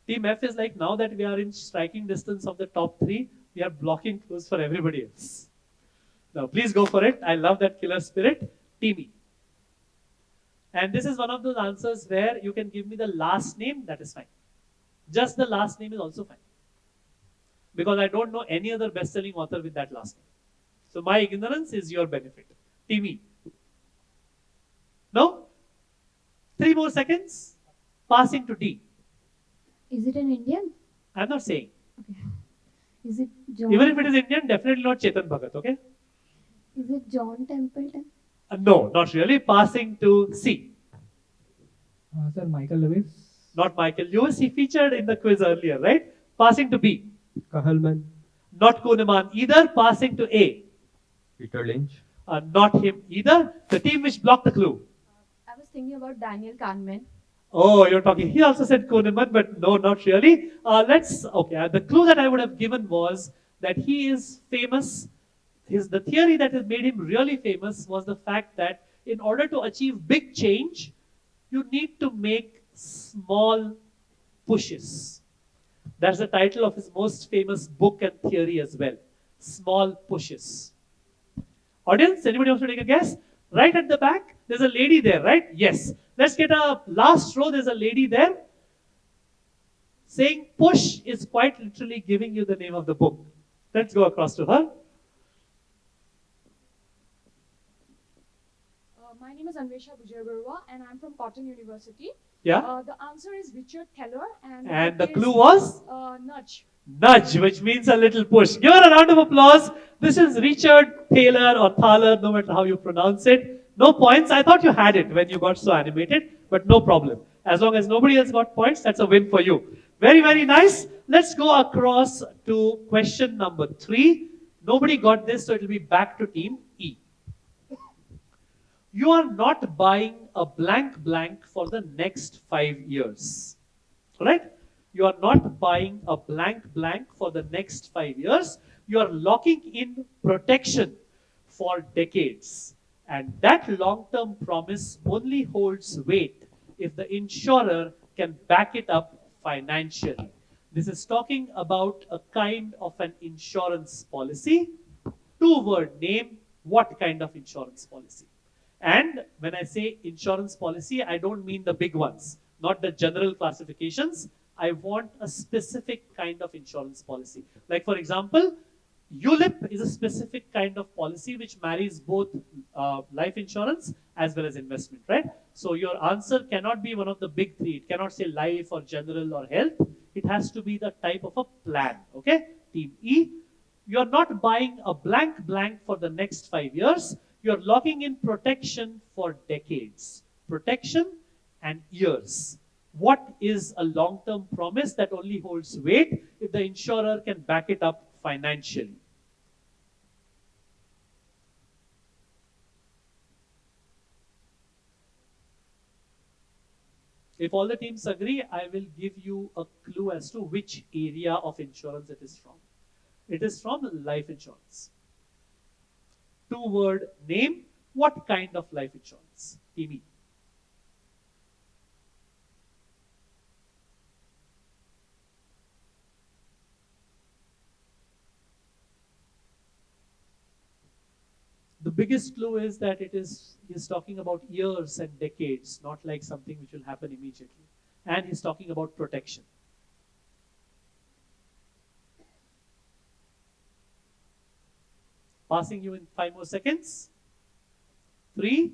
Team F is like, now that we are in striking distance of the top 3, we are blocking clues for everybody else. Now, please go for it. I love that killer spirit. Team E. And this is one of those answers where you can give me the last name, that is fine. Just the last name is also fine. Because I don't know any other best-selling author with that last name. So my ignorance is your benefit. Team E. No? 3 more seconds. Passing to D. Is it an Indian? I'm not saying. Okay. Is it John? Even if it is Indian, definitely not Chetan Bhagat, okay? Is it John Templeton? No, not really. Passing to C. Sir, Michael Lewis. Not Michael Lewis. He featured in the quiz earlier, right? Passing to B. Kahalman. Not Kuhneman either. Passing to A. Peter Lynch. Not him either. The team which blocked the clue. I was thinking about Daniel Kahneman. Oh, you're talking. He also said Kuhneman, but no, not really. The clue that I would have given was that he is famous. The theory that has made him really famous was the fact that in order to achieve big change, you need to make small pushes. That's the title of his most famous book and theory as well. Small pushes. Audience, anybody wants to take a guess? Right at the back, there's a lady there, right? Yes. Let's get a last row. There's a lady there. Saying push is quite literally giving you the name of the book. Let's go across to her. My name is Anvesha Bujaybarua and I'm from Cotton University. Yeah. The answer is Richard Teller And the it clue is, was? nudge. Nudge, which means a little push. Give her a round of applause. This is Richard Taylor or Thaler, no matter how you pronounce it. No points. I thought you had it when you got so animated, but no problem. As long as nobody else got points, that's a win for you. Very, very nice. Let's go across to question number 3. Nobody got this, so it will be back to team E. You are not buying a blank for the next 5 years. Right? You are not buying a blank for the next 5 years. You are locking in protection for decades. And that long-term promise only holds weight if the insurer can back it up financially. This is talking about a kind of an insurance policy. Two-word name, what kind of insurance policy? And when I say insurance policy, I don't mean the big ones, not the general classifications. I want a specific kind of insurance policy. Like for example, ULIP is a specific kind of policy which marries both life insurance as well as investment, right? So your answer cannot be one of the big three. It cannot say life or general or health. It has to be the type of a plan, okay? Team E, you're not buying a blank blank for the next 5 years. You're locking in protection for decades. Protection and years. What is a long-term promise that only holds weight if the insurer can back it up financially? If all the teams agree, I will give you a clue as to which area of insurance it is from. It is from life insurance. Two-word name, what kind of life insurance? Team E. The biggest clue is that he's talking about years and decades, not like something which will happen immediately. And he's talking about protection. Passing you in 5 more seconds. 3,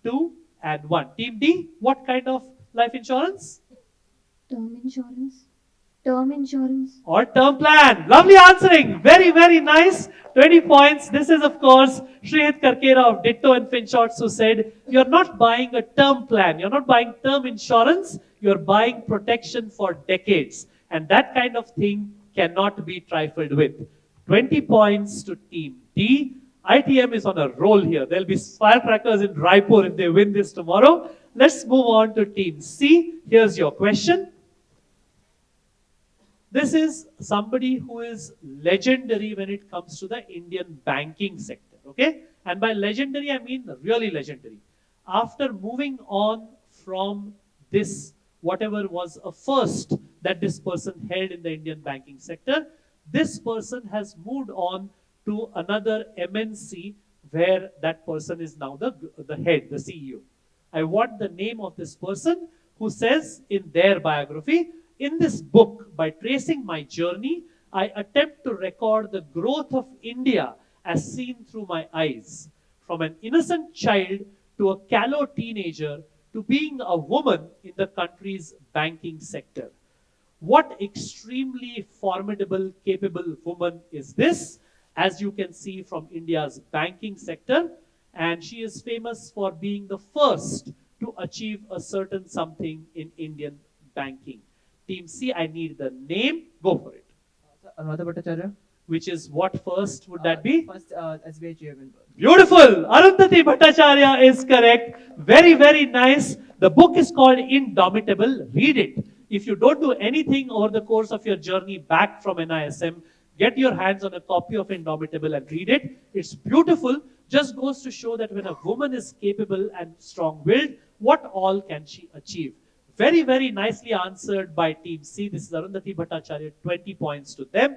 2, and 1. Team D, what kind of life insurance? Term insurance. Term insurance. Or term plan. Lovely answering. Very, very nice. 20 points. This is, of course, Shrihit Karkera of Ditto and Finshorts who said, you're not buying a term plan. You're not buying term insurance. You're buying protection for decades. And that kind of thing cannot be trifled with. 20 points to Team D. ITM is on a roll here. There'll be firecrackers in Raipur if they win this tomorrow. Let's move on to Team C. Here's your question. This is somebody who is legendary when it comes to the Indian banking sector, okay? And by legendary, I mean really legendary. After moving on from this, whatever was a first that this person held in the Indian banking sector, this person has moved on to another MNC where that person is now the head, the CEO. I want the name of this person who says in their biography, in this book, by tracing my journey, I attempt to record the growth of India as seen through my eyes. From an innocent child to a callow teenager to being a woman in the country's banking sector. What extremely formidable, capable woman is this? As you can see from India's banking sector, and she is famous for being the first to achieve a certain something in Indian banking. Team C, I need the name. Go for it. Anuradha Bhattacharya. Which is what first would that be? First SBI chairman. Beautiful. Arundhati Bhattacharya is correct. Very, very nice. The book is called Indomitable. Read it. If you don't do anything over the course of your journey back from NISM, get your hands on a copy of Indomitable and read it. It's beautiful. Just goes to show that when a woman is capable and strong-willed, what all can she achieve? Very, very nicely answered by Team C. This is Arundhati Bhattacharya, 20 points to them.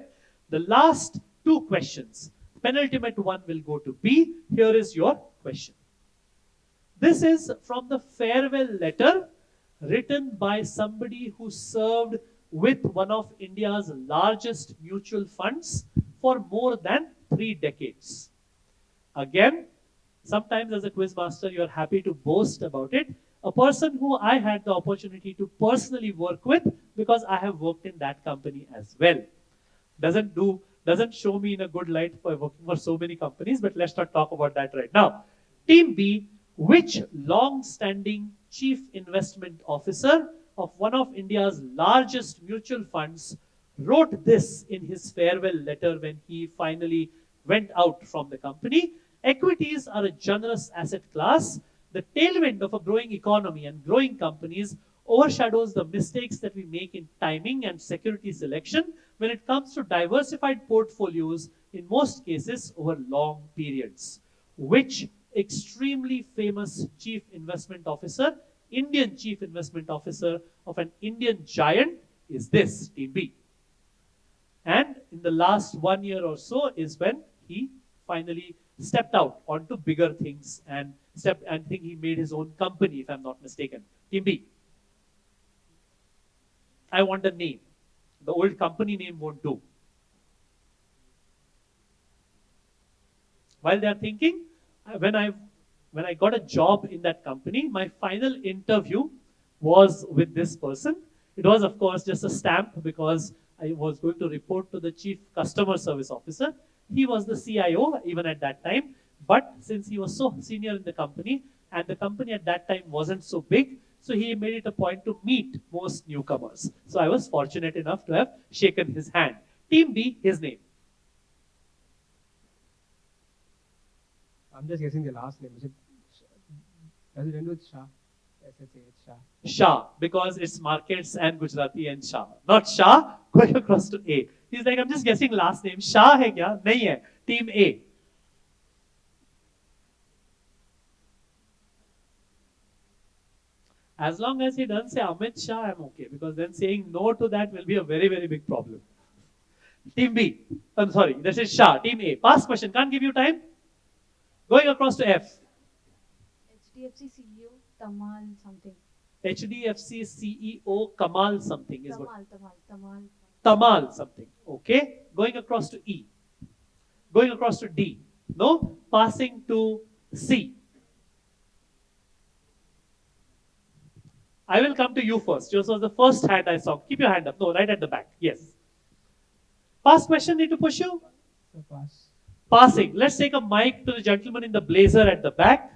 The last 2 questions. Penultimate one will go to B. Here is your question. This is from the farewell letter written by somebody who served with one of India's largest mutual funds for more than 3 decades. Again, sometimes as a quiz master, you're happy to boast about it. A person who I had the opportunity to personally work with because I have worked in that company as well. Doesn't show me in a good light for working for so many companies, but let's not talk about that right now. Team B, which long-standing chief investment officer of one of India's largest mutual funds wrote this in his farewell letter when he finally went out from the company? Equities are a generous asset class. The tailwind of a growing economy and growing companies overshadows the mistakes that we make in timing and security selection when it comes to diversified portfolios, in most cases over long periods. Which extremely famous chief investment officer Indian Chief Investment Officer of an Indian giant is this, Team B. And in the last 1 year or so is when he finally stepped out onto bigger things and I think he made his own company, if I'm not mistaken. Team B. I want the name. The old company name won't do. While they are thinking, when I got a job in that company, my final interview was with this person. It was, of course, just a stamp because I was going to report to the Chief Customer Service Officer. He was the CIO even at that time, but since he was so senior in the company and the company at that time wasn't so big, so he made it a point to meet most newcomers. So I was fortunate enough to have shaken his hand. Team B, his name. I'm just guessing the last name. Is it? Does it end with Shah? SHA, it's Shah. Shah, because it's markets and Gujarati and Shah. Not Shah, going across to A. He's like, I'm just guessing last name. Shah hai kya? Nahi hai. Team A. As long as he doesn't say Amit Shah, I'm okay. Because then saying no to that will be a very, very big problem. Team B. I'm sorry, this is Shah. Team A. Past question. Can't give you time. Going across to F. HDFC CEO Tamal something. HDFC CEO Kamal something is what. Tamal. Tamal something. Okay. Going across to E. Going across to D. No. Passing to C. I will come to you first. Yours was the first hand I saw. Keep your hand up. No, right at the back. Yes. Past question need to push you? So pass. Passing. Let's take a mic to the gentleman in the blazer at the back.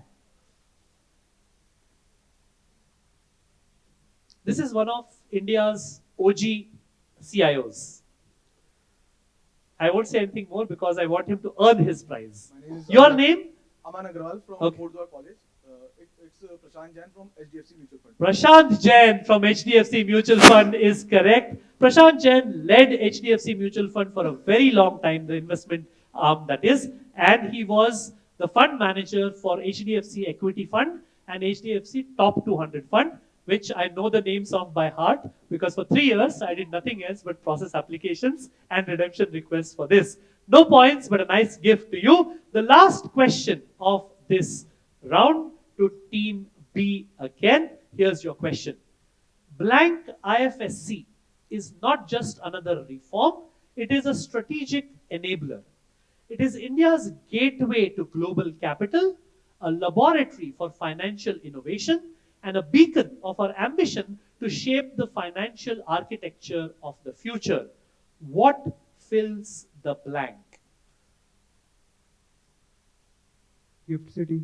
This is one of India's OG CIOs. I won't say anything more because I want him to earn his prize. My name is Your name? Aman Agrawal from Okay. Burdwar College. It's Prashant Jain from HDFC Mutual Fund. Prashant Jain from HDFC Mutual Fund is correct. Prashant Jain led HDFC Mutual Fund for a very long time, the investment arm that is, and he was the fund manager for HDFC Equity Fund and HDFC Top 200 Fund, which I know the names of by heart because for 3 years I did nothing else but process applications and redemption requests for this. No points, but a nice gift to you. The last question of this round to Team B again. Here's your question. Blank IFSC is not just another reform, it is a strategic enabler. It is India's gateway to global capital, a laboratory for financial innovation, and a beacon of our ambition to shape the financial architecture of the future. What fills the blank? Gift City.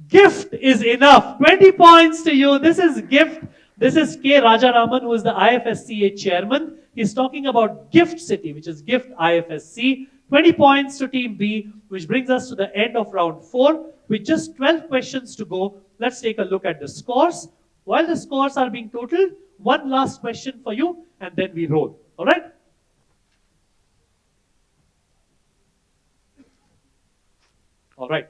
Gift is enough. 20 points to you. This is gift. This is K. Rajaraman, who is the IFSCA chairman. He's talking about Gift City, which is Gift IFSC. 20 points to Team B, which brings us to the end of round 4. With just 12 questions to go, let's take a look at the scores. While the scores are being totaled, one last question for you, and then we roll. All right? All right.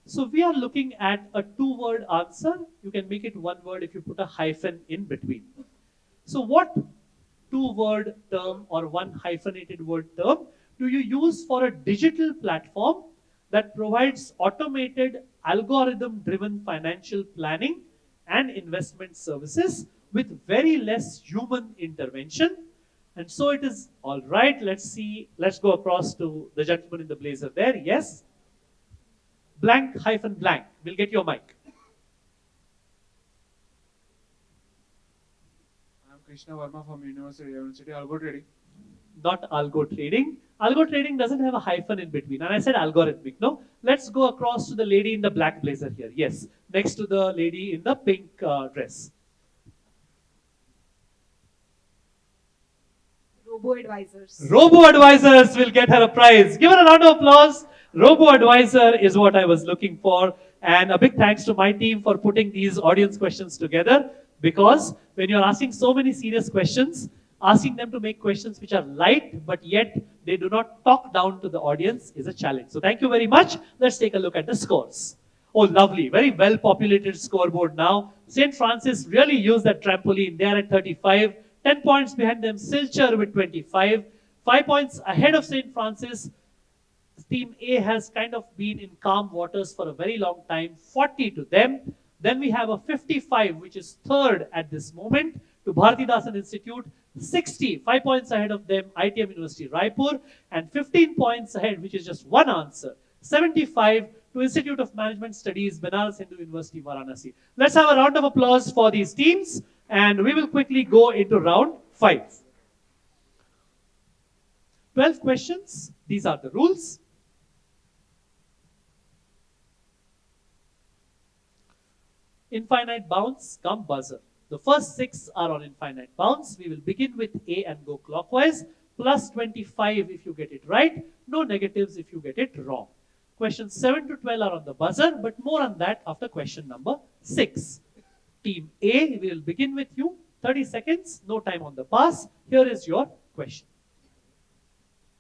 So we are looking at a 2-word answer. You can make it 1 word if you put a hyphen in between. So what 2-word term or 1 hyphenated word term do you use for a digital platform that provides automated algorithm-driven financial planning and investment services with very less human intervention? And so it is all right. Let's go across to the gentleman in the blazer there. Yes. Blank hyphen blank. We'll get your mic. I'm Krishna Verma from University Algo Trading. Not algo trading. Algo trading doesn't have a hyphen in between. And I said algorithmic. No. Let's go across to the lady in the black blazer here. Yes. Next to the lady in the pink dress. Robo-advisors. Robo-advisors will get her a prize. Give her a round of applause. Robo-advisor is what I was looking for. And a big thanks to my team for putting these audience questions together. Because when you're asking so many serious questions, asking them to make questions which are light, but yet they do not talk down to the audience is a challenge. So thank you very much. Let's take a look at the scores. Oh, lovely. Very well populated scoreboard now. St. Francis really used that trampoline. They are at 35. 10 points behind them. Silchar with 25. 5 points ahead of St. Francis. Team A has kind of been in calm waters for a very long time. 40 to them. Then we have a 55, which is third at this moment, to Bharatidasan Institute. 60, 5 points ahead of them, ITM University Raipur. And 15 points ahead, which is just one answer, 75, to Institute of Management Studies, Banaras Hindu University, Varanasi. Let's have a round of applause for these teams. And we will quickly go into round 5. 12 questions. These are the rules. Infinite bounds come buzzer. The first 6 are on infinite bounds. We will begin with A and go clockwise. Plus 25 if you get it right. No negatives if you get it wrong. Questions 7 to 12 are on the buzzer, but more on that after question number 6. Team A, we will begin with you. 30 seconds, no time on the pass. Here is your question.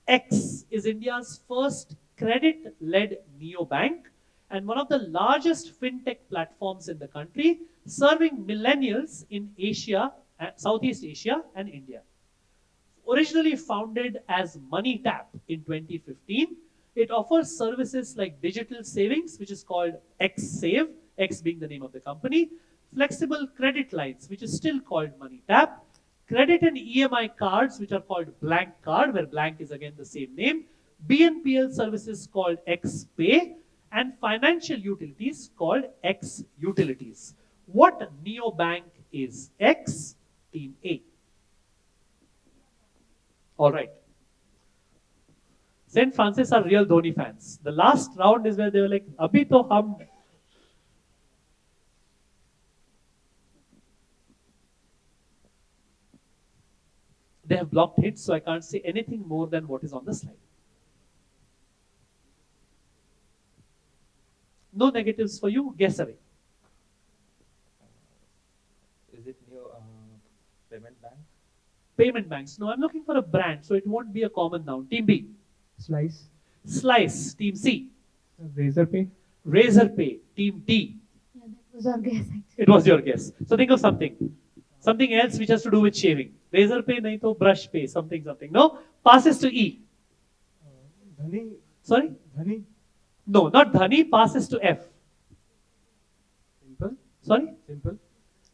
X is India's first credit-led neobank and one of the largest fintech platforms in the country, serving millennials in Asia, Southeast Asia and India. Originally founded as MoneyTap in 2015, it offers services like digital savings, which is called XSave, X being the name of the company, flexible credit lines, which is still called MoneyTap, credit and EMI cards, which are called Blank Card, where Blank is again the same name, BNPL services called XPay, and financial utilities called X Utilities. What neobank is X? Team A. All right. St. Francis are real Dhoni fans. The last round is where they were like, Abhi to hum. They have blocked hits, so I can't say anything more than what is on the slide. No negatives for you. Guess away. Is it new payment bank? Payment banks. No, I'm looking for a brand, so it won't be a common noun. Team B. Slice. Slice. Team C. Razorpay. Razorpay. Team D. Yeah, that was our guess actually. It was your guess. So think of something. Something else which has to do with shaving. Razorpay, nahi to brush pay. Something. No. Passes to E. Dhani. Sorry? Dhani. No, not Dhani. Passes to F. Simple. Sorry? Simple.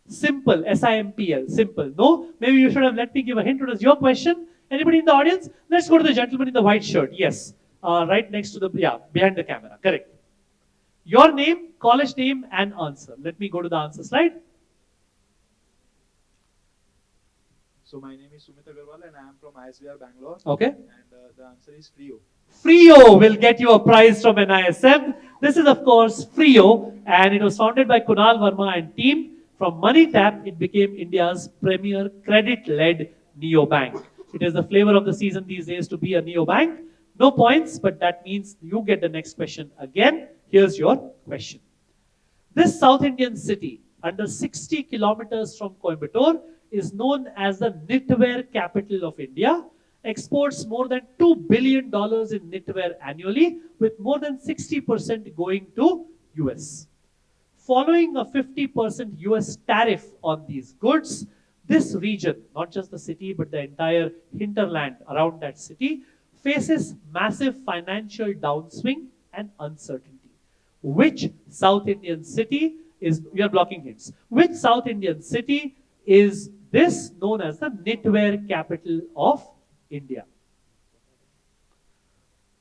Simple. S-I-M-P-L. Simple. No? Maybe you should have let me give a hint. What is your question? Anybody in the audience? Let's go to the gentleman in the white shirt. Yes. Right next to the, behind the camera. Correct. Your name, college name, and answer. Let me go to the answer slide. So my name is Sumit Agarwal and I am from ISBR Bangalore. Okay. And the answer is Frio. Frio will get you a prize from NISM. This is, of course, Frio, and it was founded by Kunal Verma and team. From MoneyTap, it became India's premier credit-led neobank. It is the flavor of the season these days to be a neobank. No points, but that means you get the next question again. Here's your question. This South Indian city, under 60 kilometers from Coimbatore, is known as the knitwear capital of India, exports more than $2 billion in knitwear annually, with more than 60% going to US. Following a 50% US tariff on these goods, this region, not just the city, but the entire hinterland around that city, faces massive financial downswing and uncertainty. Which South Indian city is, we are blocking hints, which South Indian city is this known as the knitwear capital of India?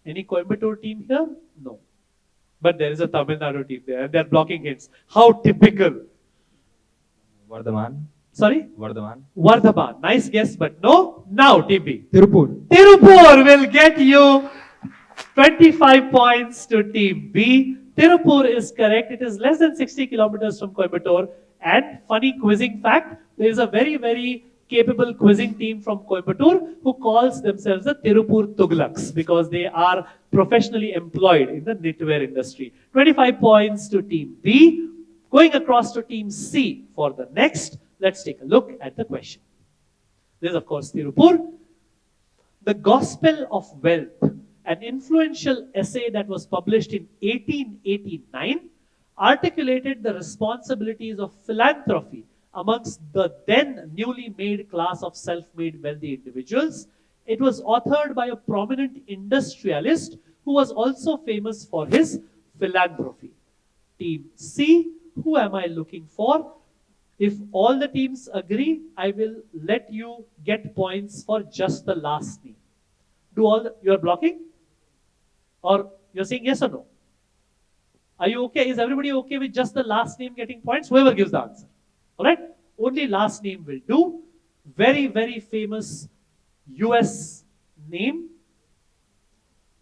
Any Coimbatore team here? No. But there is a Tamil Nadu team there and they are blocking hints. How typical. Vardhaman. Sorry? Vardhaman. Vardhaman. Nice guess, but no. Now, team B. Tirupur. Tirupur will get you 25 points to team B. Tirupur is correct. It is less than 60 kilometers from Coimbatore. And funny quizzing fact, there is a very, very capable quizzing team from Coimbatore who calls themselves the Tirupur Tughlaks because they are professionally employed in the knitwear industry. 25 points to team B. Going across to team C for the next, let's take a look at the question. This is, of course, Tirupur. The Gospel of Wealth, an influential essay that was published in 1889, articulated the responsibilities of philanthropy amongst the then newly made class of self-made wealthy individuals. It was authored by a prominent industrialist who was also famous for his philanthropy. Team C, who am I looking for? If all the teams agree, I will let you get points for just the last name. You are blocking? Or you're saying yes or no? Are you okay? Is everybody okay with just the last name getting points? Whoever gives the answer. Alright? Only last name will do. Very, very famous US name.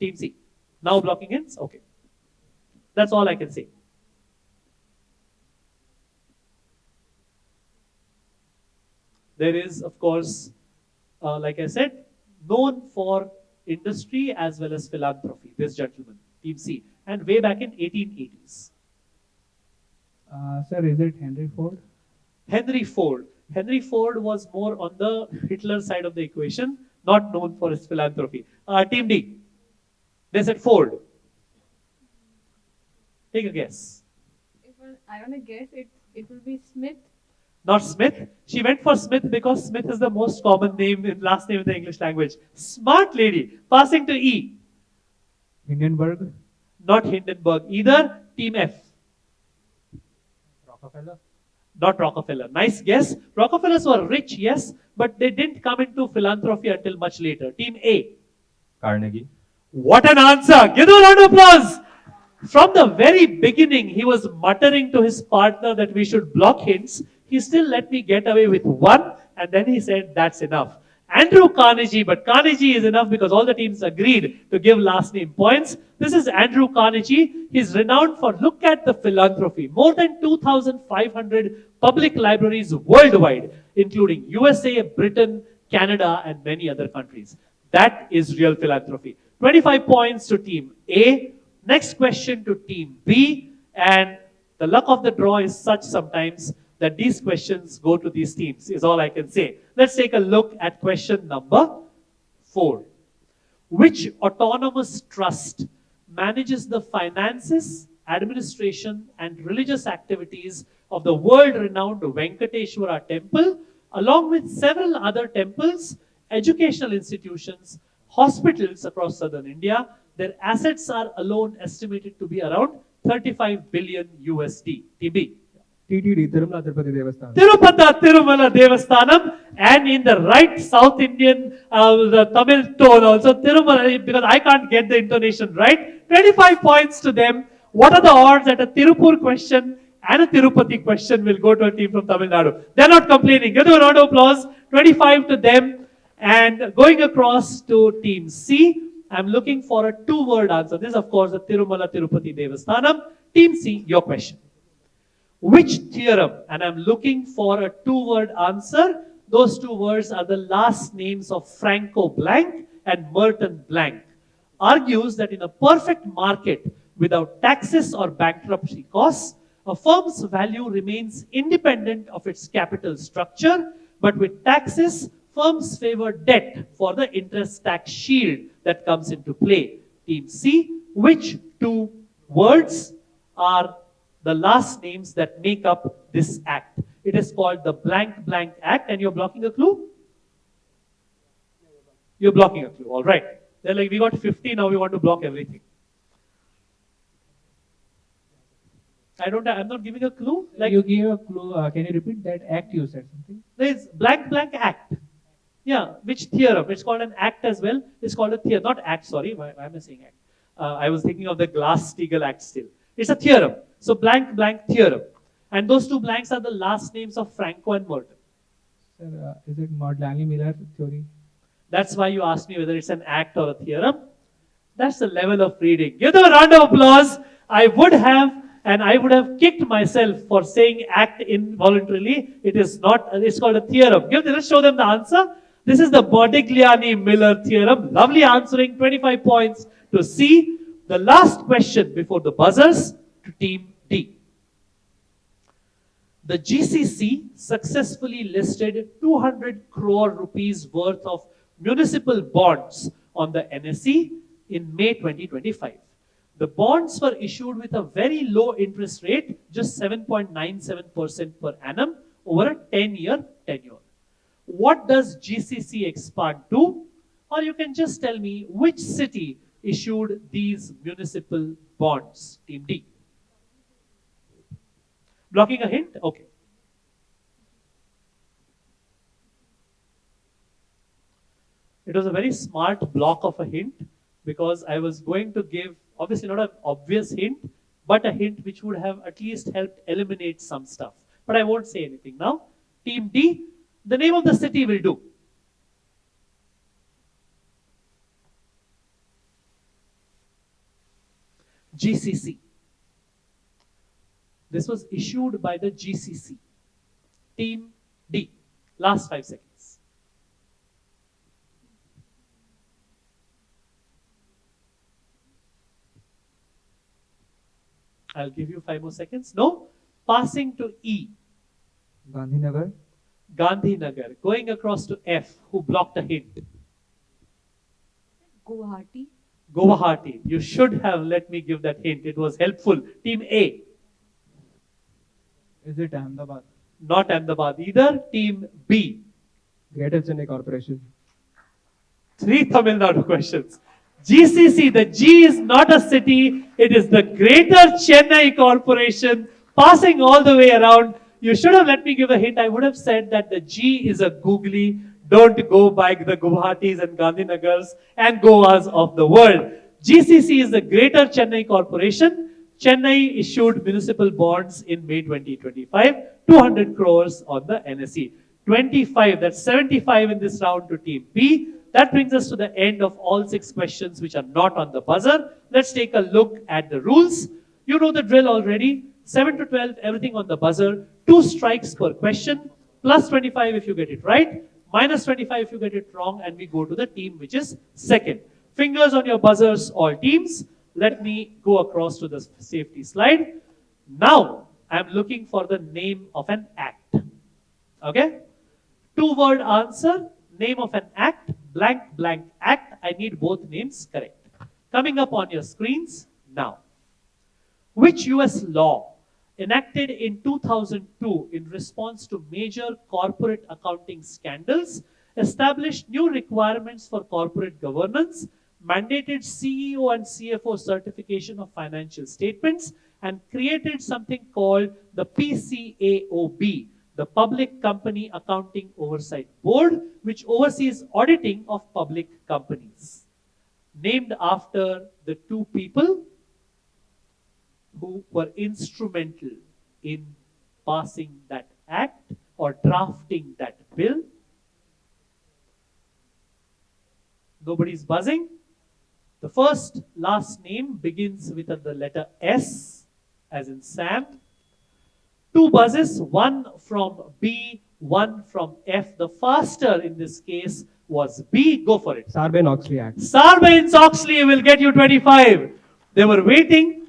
Team C. Now blocking ends? Okay. That's all I can say. There is, of course, like I said, known for industry as well as philanthropy, this gentleman, Team C, and way back in 1880s. Sir, is it Henry Ford? Henry Ford. Henry Ford was more on the Hitler side of the equation, not known for his philanthropy. Team D. They said Ford. Take a guess. If I want to guess, it will be Smith. Not Smith. She went for Smith because Smith is the most common last name in the English language. Smart lady. Passing to E. Hindenburg? Not Hindenburg either. Team F. Rockefeller. Not Rockefeller. Nice guess. Rockefellers were rich, yes, but they didn't come into philanthropy until much later. Team A. Carnegie. What an answer! Give them a round of applause! From the very beginning, he was muttering to his partner that we should block hints. He still let me get away with one, and then he said, that's enough. Andrew Carnegie, but Carnegie is enough because all the teams agreed to give last name points. This is Andrew Carnegie. He's renowned for, look at the philanthropy. More than 2,500 public libraries worldwide, including USA, Britain, Canada, and many other countries. That is real philanthropy. 25 points to Team A. Next question to Team B. And the luck of the draw is such sometimes that these questions go to these teams, is all I can say. Let's take a look at question number 4. Which autonomous trust manages the finances, administration, and religious activities of the world-renowned Venkateshwara temple, along with several other temples, educational institutions, hospitals across southern India? Their assets are alone estimated to be around 35 billion USD. TB. TTD, Tirumala Tirupati Devasthanam. Tirupata Tirumala Devasthanam, and in the right South Indian, the Tamil tone also, Tirumala, because I can't get the intonation right. 25 points to them. What are the odds that a Tirupur question and a Tirupati question will go to a team from Tamil Nadu? They're not complaining. Give them a round of applause. 25 to them. And going across to Team C, I'm looking for a 2-word answer. This is, of course, the Tirumala Tirupati Devasthanam. Team C, your question. Which theorem? And I'm looking for a 2-word answer. Those 2 words are the last names of Franco Blank and Merton Blank. Argues that in a perfect market without taxes or bankruptcy costs, a firm's value remains independent of its capital structure, but with taxes, firms favor debt for the interest tax shield that comes into play. Team C, which 2 words are the last names that make up this act? It is called the blank blank act, and you're blocking a clue? You're blocking a clue, all right. They're like, we got 50, now we want to block everything. I'm not giving a clue. Like, You gave a clue. Can you repeat that act you said something? there's blank blank act. Yeah, which theorem? It's called an act as well. It's called a theorem, not act, sorry. Why am I saying act? I was thinking of the Glass-Steagall Act still. It's a theorem. So blank blank theorem. And those 2 blanks are the last names of Franco and Merton. Sir, is it Modigliani Miller theory? That's why you asked me whether it's an act or a theorem. That's the level of reading. Give them a round of applause. I would have kicked myself for saying act involuntarily. It is not, it's called a theorem. Let's show them the answer. This is the Modigliani Miller theorem. Lovely answering, 25 points to C. The last question before the buzzers to Team D. The GCC successfully listed 200 crore rupees worth of municipal bonds on the NSE in May 2025. The bonds were issued with a very low interest rate, just 7.97% per annum over a 10-year tenure. What does GCC expand to? Or you can just tell me which city issued these municipal bonds, Team D. Blocking a hint? Okay. It was a very smart block of a hint because I was going to give, obviously not an obvious hint, but a hint which would have at least helped eliminate some stuff. But I won't say anything now. Team D, the name of the city will do. GCC. This was issued by the GCC. Team D. Last 5 seconds. I'll give you 5 more seconds. No? Passing to E. Gandhinagar. Gandhinagar. Going across to F. Who blocked a hint? Guwahati. Guwahati. You should have let me give that hint. It was helpful. Team A. Is it Ahmedabad? Not Ahmedabad either. Team B. Greater Chennai Corporation. 3 Tamil Nadu questions. GCC, the G is not a city, it is the Greater Chennai Corporation, passing all the way around. You should have let me give a hint. I would have said that the G is a googly. Don't go by the Guwahatis and Gandhinagars and Goas of the world. GCC is the Greater Chennai Corporation. Chennai issued municipal bonds in May 2025, 200 crores on the NSE. 25, that's 75 in this round to Team B. That brings us to the end of all 6 questions which are not on the buzzer. Let's take a look at the rules. You know the drill already. 7 to 12, everything on the buzzer. 2 strikes per question. Plus 25 if you get it right. Minus 25 if you get it wrong. And we go to the team which is second. Fingers on your buzzers, all teams. Let me go across to the safety slide. Now, I'm looking for the name of an act. Okay? 2-word answer. Name of an act, blank, blank act. I need both names correct. Coming up on your screens now. Which US law enacted in 2002 in response to major corporate accounting scandals established new requirements for corporate governance, mandated CEO and CFO certification of financial statements, and created something called the PCAOB, the Public Company Accounting Oversight Board, which oversees auditing of public companies. Named after the 2 people who were instrumental in passing that act or drafting that bill. Nobody's buzzing. The first last name begins with the letter S, as in Sam. 2 buzzes, 1 from B, 1 from F. The faster in this case was B. Go for it. Sarbanes-Oxley Act. Sarbanes-Oxley will get you 25. They were waiting.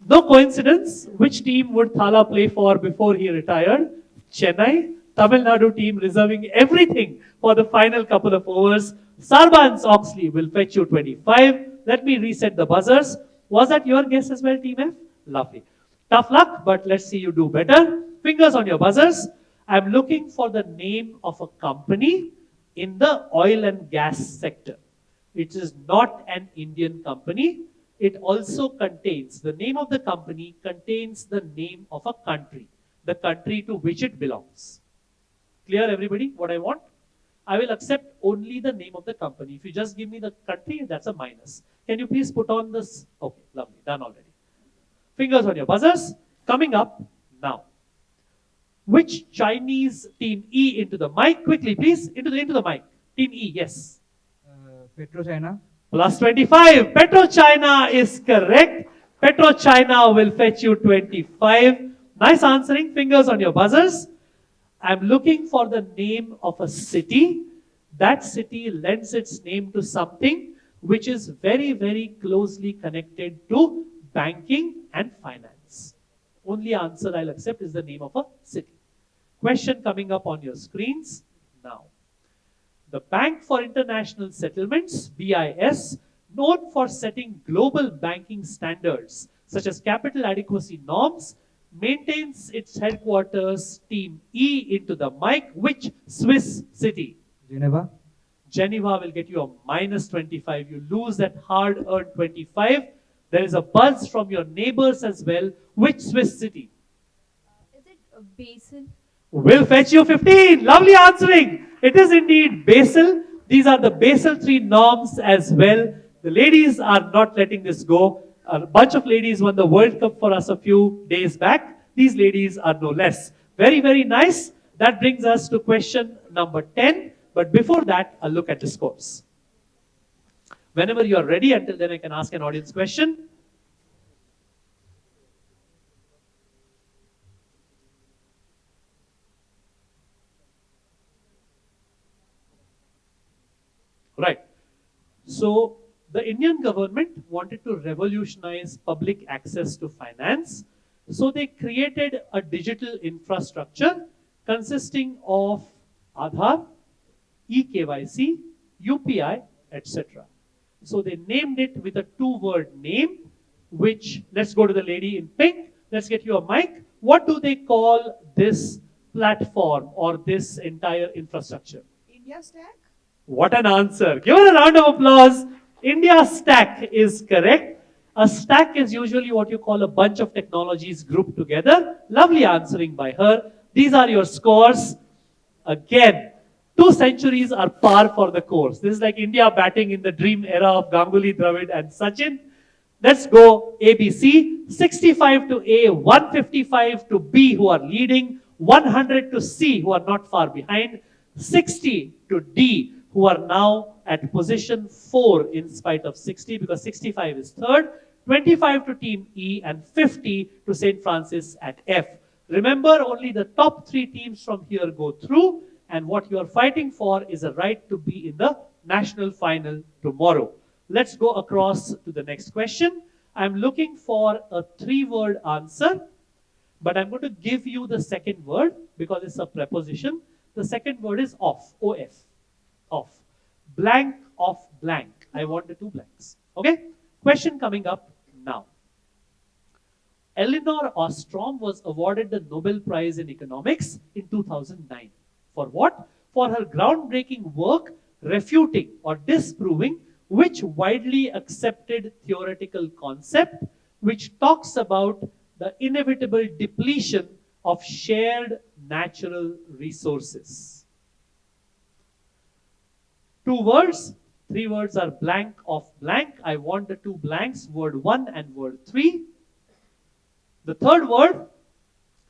No coincidence. Which team would Thala play for before he retired? Chennai. Tamil Nadu team reserving everything for the final couple of overs. Sarbanes-Oxley will fetch you 25. Let me reset the buzzers. Was that your guess as well, Team F? Lovely. Tough luck, but let's see you do better. Fingers on your buzzers. I'm looking for the name of a company in the oil and gas sector. It is not an Indian company. It also contains, the name of the company contains the name of a country, the country to which it belongs. Clear, everybody, what I want? I will accept only the name of the company. If you just give me the country, that's a minus. Can you please put on this? Okay, lovely, done already. Fingers on your buzzers. Coming up now. Which Chinese Team E into the mic? Quickly, please. Into the mic. Team E, yes. PetroChina. Plus 25. PetroChina is correct. PetroChina will fetch you 25. Nice answering. Fingers on your buzzers. I'm looking for the name of a city. That city lends its name to something which is very, very closely connected to banking and finance. Only answer I'll accept is the name of a city. Question coming up on your screens now. The Bank for International Settlements, BIS, known for setting global banking standards such as capital adequacy norms, maintains its headquarters, Team E into the mic. Which Swiss city? Geneva, Geneva will get you a minus 25. You lose that hard earned 25. There is a buzz from your neighbors as well. Which Swiss city? Is it Basel? Will fetch you 15. Lovely answering. It is indeed Basel. These are the Basel 3 norms as well. The ladies are not letting this go. A bunch of ladies won the World Cup for us a few days back. These ladies are no less. Very, very nice. That brings us to question number 10. But before that, a look at the scores. Whenever you are ready, until then I can ask an audience question. Right. So the Indian government wanted to revolutionize public access to finance. So they created a digital infrastructure consisting of Aadhaar, eKYC, UPI, etc. So they named it with a two-word name, which, let's go to the lady in pink. Let's get you a mic. What do they call this platform or this entire infrastructure? India Stack? What an answer. Give her a round of applause. India Stack is correct. A stack is usually what you call a bunch of technologies grouped together. Lovely answering by her. These are your scores. Again, 2 centuries are par for the course. This is like India batting in the dream era of Ganguly, Dravid and Sachin. Let's go ABC. 65 to A, 155 to B who are leading, 100 to C who are not far behind, 60 to D who are now at position 4 in spite of 60 because 65 is third, 25 to Team E and 50 to St. Francis at F. Remember, only the top 3 teams from here go through, and what you are fighting for is a right to be in the national final tomorrow. Let's go across to the next question. I'm looking for a 3-word answer, but I'm going to give you the second word because it's a preposition. The second word is off, O-F, off. Blank, off, blank. I want the 2 blanks. Okay? Question coming up now. Elinor Ostrom was awarded the Nobel Prize in Economics in 2009. For what? For her groundbreaking work refuting or disproving which widely accepted theoretical concept which talks about the inevitable depletion of shared natural resources. 2 words, 3 words are blank, off, blank. I want the 2 blanks, word 1 and word 3. The third word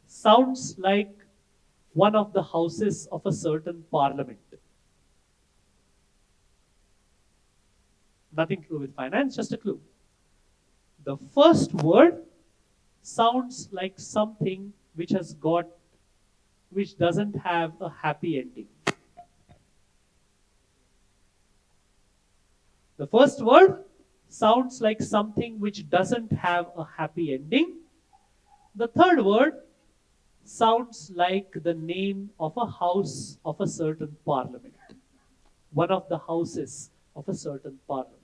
sounds like one of the houses of a certain parliament. Nothing to do with finance, just a clue. The first word sounds like something which doesn't have a happy ending. The first word sounds like something which doesn't have a happy ending. The third word sounds like the name of a house of a certain parliament. One of the houses of a certain parliament.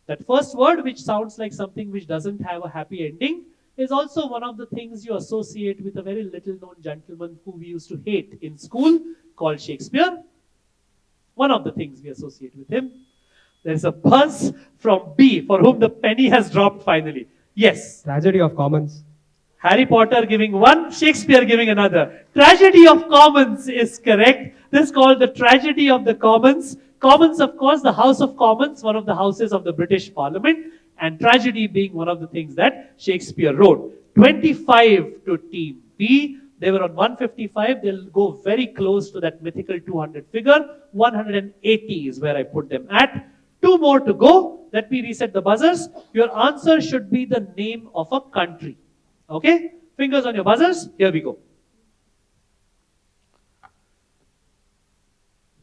That first word, which sounds like something which doesn't have a happy ending, is also one of the things you associate with a very little known gentleman who we used to hate in school called Shakespeare. One of the things we associate with him. There's a buzz from B for whom the penny has dropped finally. Yes. Tragedy of Commons. Harry Potter giving one, Shakespeare giving another. Tragedy of Commons is correct. This is called the Tragedy of the Commons. Commons, of course, the House of Commons, one of the houses of the British Parliament, and tragedy being one of the things that Shakespeare wrote. 25 to Team B. They were on 155. They'll go very close to that mythical 200 figure. 180 is where I put them at. 2 more to go. Let me reset the buzzers. Your answer should be the name of a country. Okay? Fingers on your buzzers. Here we go.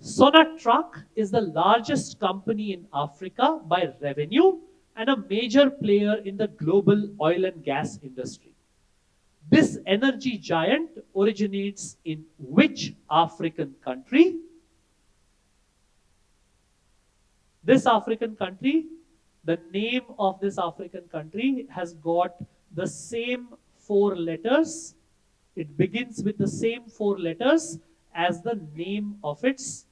Sonatrach is the largest company in Africa by revenue and a major player in the global oil and gas industry. This energy giant originates in which African country? This African country, the name of this African country has got the same 4 letters. It begins with the same 4 letters as the name of its,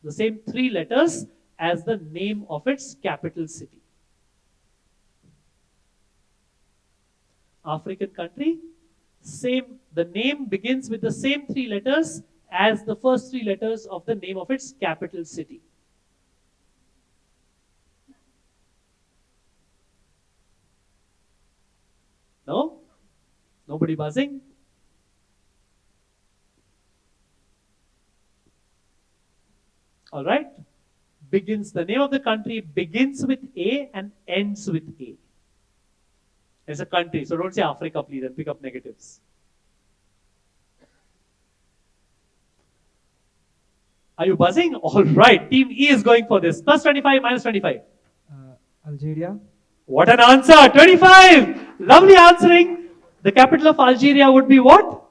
the same 3 letters as the name of its capital city. African country, the name begins with the same 3 letters as the first 3 letters of the name of its capital city. No? Nobody buzzing? All right. The name of the country begins with A and ends with A. It's a country, so don't say Africa, please, and pick up negatives. Are you buzzing? All right. Team E is going for this. Plus 25, minus 25. Algeria. What an answer! 25! Lovely answering. The capital of Algeria would be what?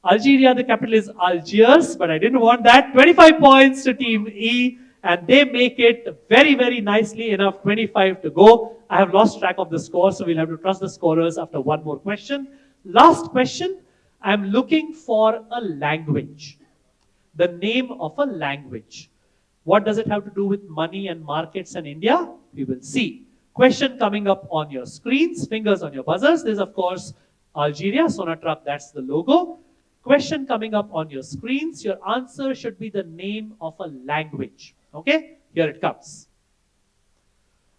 Algeria, the capital is Algiers, but I didn't want that. 25 points to Team E, and they make it very, very nicely enough. 25 to go. I have lost track of the score, so we'll have to trust the scorers after one more question. Last question. I'm looking for a language. The name of a language. What does it have to do with money and markets and India? We will see. Question coming up on your screens, fingers on your buzzers. There's of course Algeria, Sonatrach, that's the logo. Question coming up on your screens. Your answer should be the name of a language. Okay, here it comes.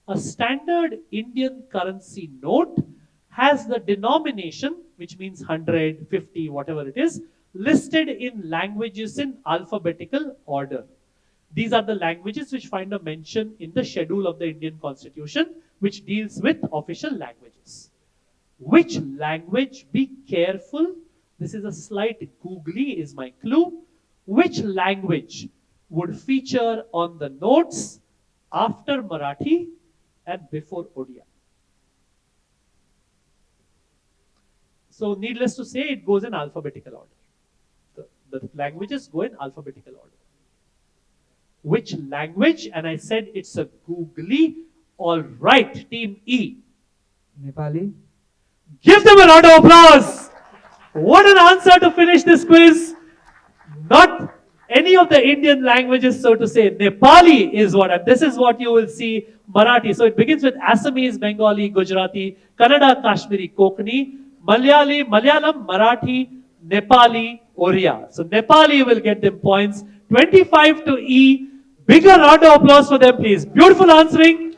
A standard Indian currency note has the denomination, which means 100, 50, whatever it is, listed in languages in alphabetical order. These are the languages which find a mention in the schedule of the Indian Constitution, which deals with official languages. Which language? Be careful. This is a slight googly, is my clue. Which language would feature on the notes after Marathi and before Odia? So needless to say, it goes in alphabetical order. The languages go in alphabetical order. Which language? And I said it's a googly. All right, Team E. Nepali. Give them a round of applause. What an answer to finish this quiz. Not any of the Indian languages, so to say. Nepali is what, and this is what you will see. Marathi. So it begins with Assamese, Bengali, Gujarati, Kannada, Kashmiri, Konkani, Malayalam, Marathi, Nepali, Oriya. So Nepali will get them points. 25 to E. Bigger round of applause for them, please. Beautiful answering.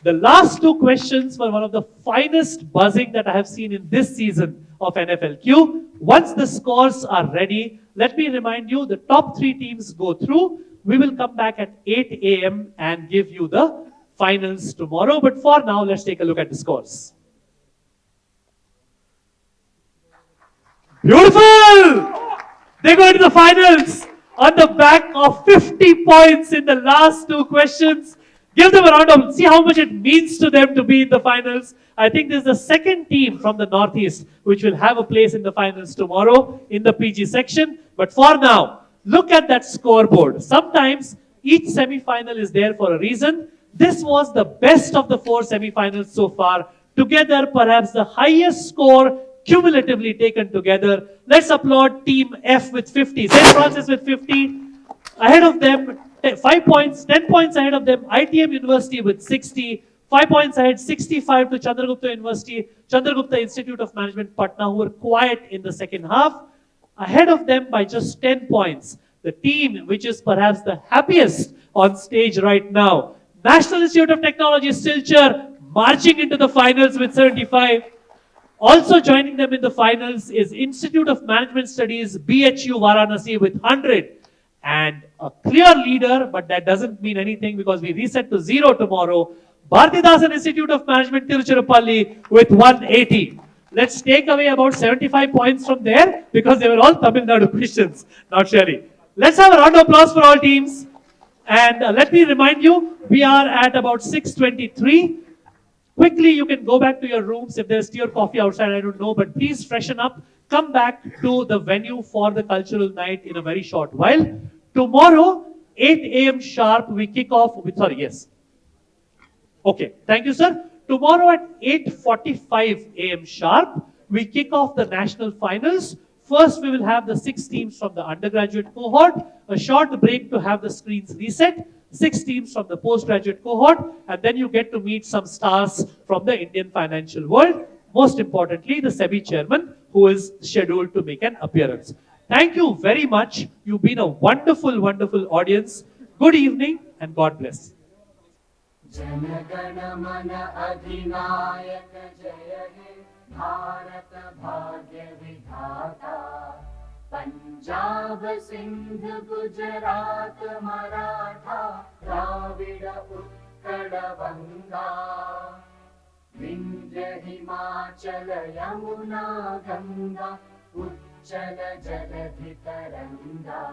The last two questions were one of the finest buzzing that I have seen in this season of NFLQ. Once the scores are ready, let me remind you, the top 3 teams go through. We will come back at 8 a.m. and give you the finals tomorrow. But for now, let's take a look at the scores. Beautiful! They go into the finals on the back of 50 points in the last 2 questions. Give them a round of, see how much it means to them to be in the finals. I think this is the second team from the Northeast which will have a place in the finals tomorrow in the PG section. But for now, look at that scoreboard. Sometimes each semi-final is there for a reason. This was the best of the 4 semi-finals so far. Together, perhaps the highest score cumulatively taken together. Let's applaud Team F with 50. St. Francis with 50. Ahead of them, 5 points, 10 points ahead of them, ITM University with 60, 5 points ahead, 65 to Chandragupta University, Chandragupta Institute of Management, Patna, who were quiet in the second half. Ahead of them by just 10 points, the team which is perhaps the happiest on stage right now, National Institute of Technology, Silchar, marching into the finals with 75. Also joining them in the finals is Institute of Management Studies, BHU Varanasi with 100. And a clear leader, but that doesn't mean anything because we reset to 0 tomorrow. Bharatidasan Institute of Management, Tiruchirappalli with 180. Let's take away about 75 points from there because they were all Tamil Nadu questions, not really. Let's have a round of applause for all teams. And let me remind you, we are at about 6:23. Quickly, you can go back to your rooms. If there's tea or coffee outside, I don't know, but please freshen up. Come back to the venue for the cultural night in a very short while. Tomorrow, 8 a.m. sharp, we kick off with, sorry, yes. Okay, thank you, sir. Tomorrow at 8:45 a.m. sharp, we kick off the national finals. First, we will have the 6 teams from the undergraduate cohort, a short break to have the screens reset, 6 teams from the postgraduate cohort, and then you get to meet some stars from the Indian financial world. Most importantly, the SEBI chairman, who is scheduled to make an appearance. Thank you very much. You've been a wonderful, wonderful audience. Good evening and God bless. जनगण मन अधिनायक जय हे भारत भाग्य विधाता पंजाब सिंध गुजरात मराठा द्राविड उत्कल बंगा विंध्य हिमाचल यमुना गंगा उच्चल जलधि तरंगा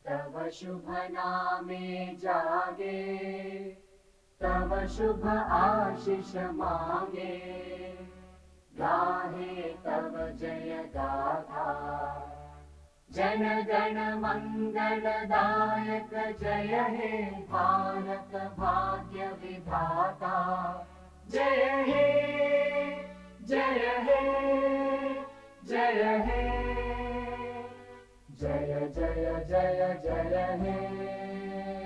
तव शुभ नामे जागे तव शुभ आशीष मांगे गाहे तव जय गाथा जन गण मंगल दायक जय हे भारत भाग्य विधाता जय हे जय हे जय हे जय जय जय जय हे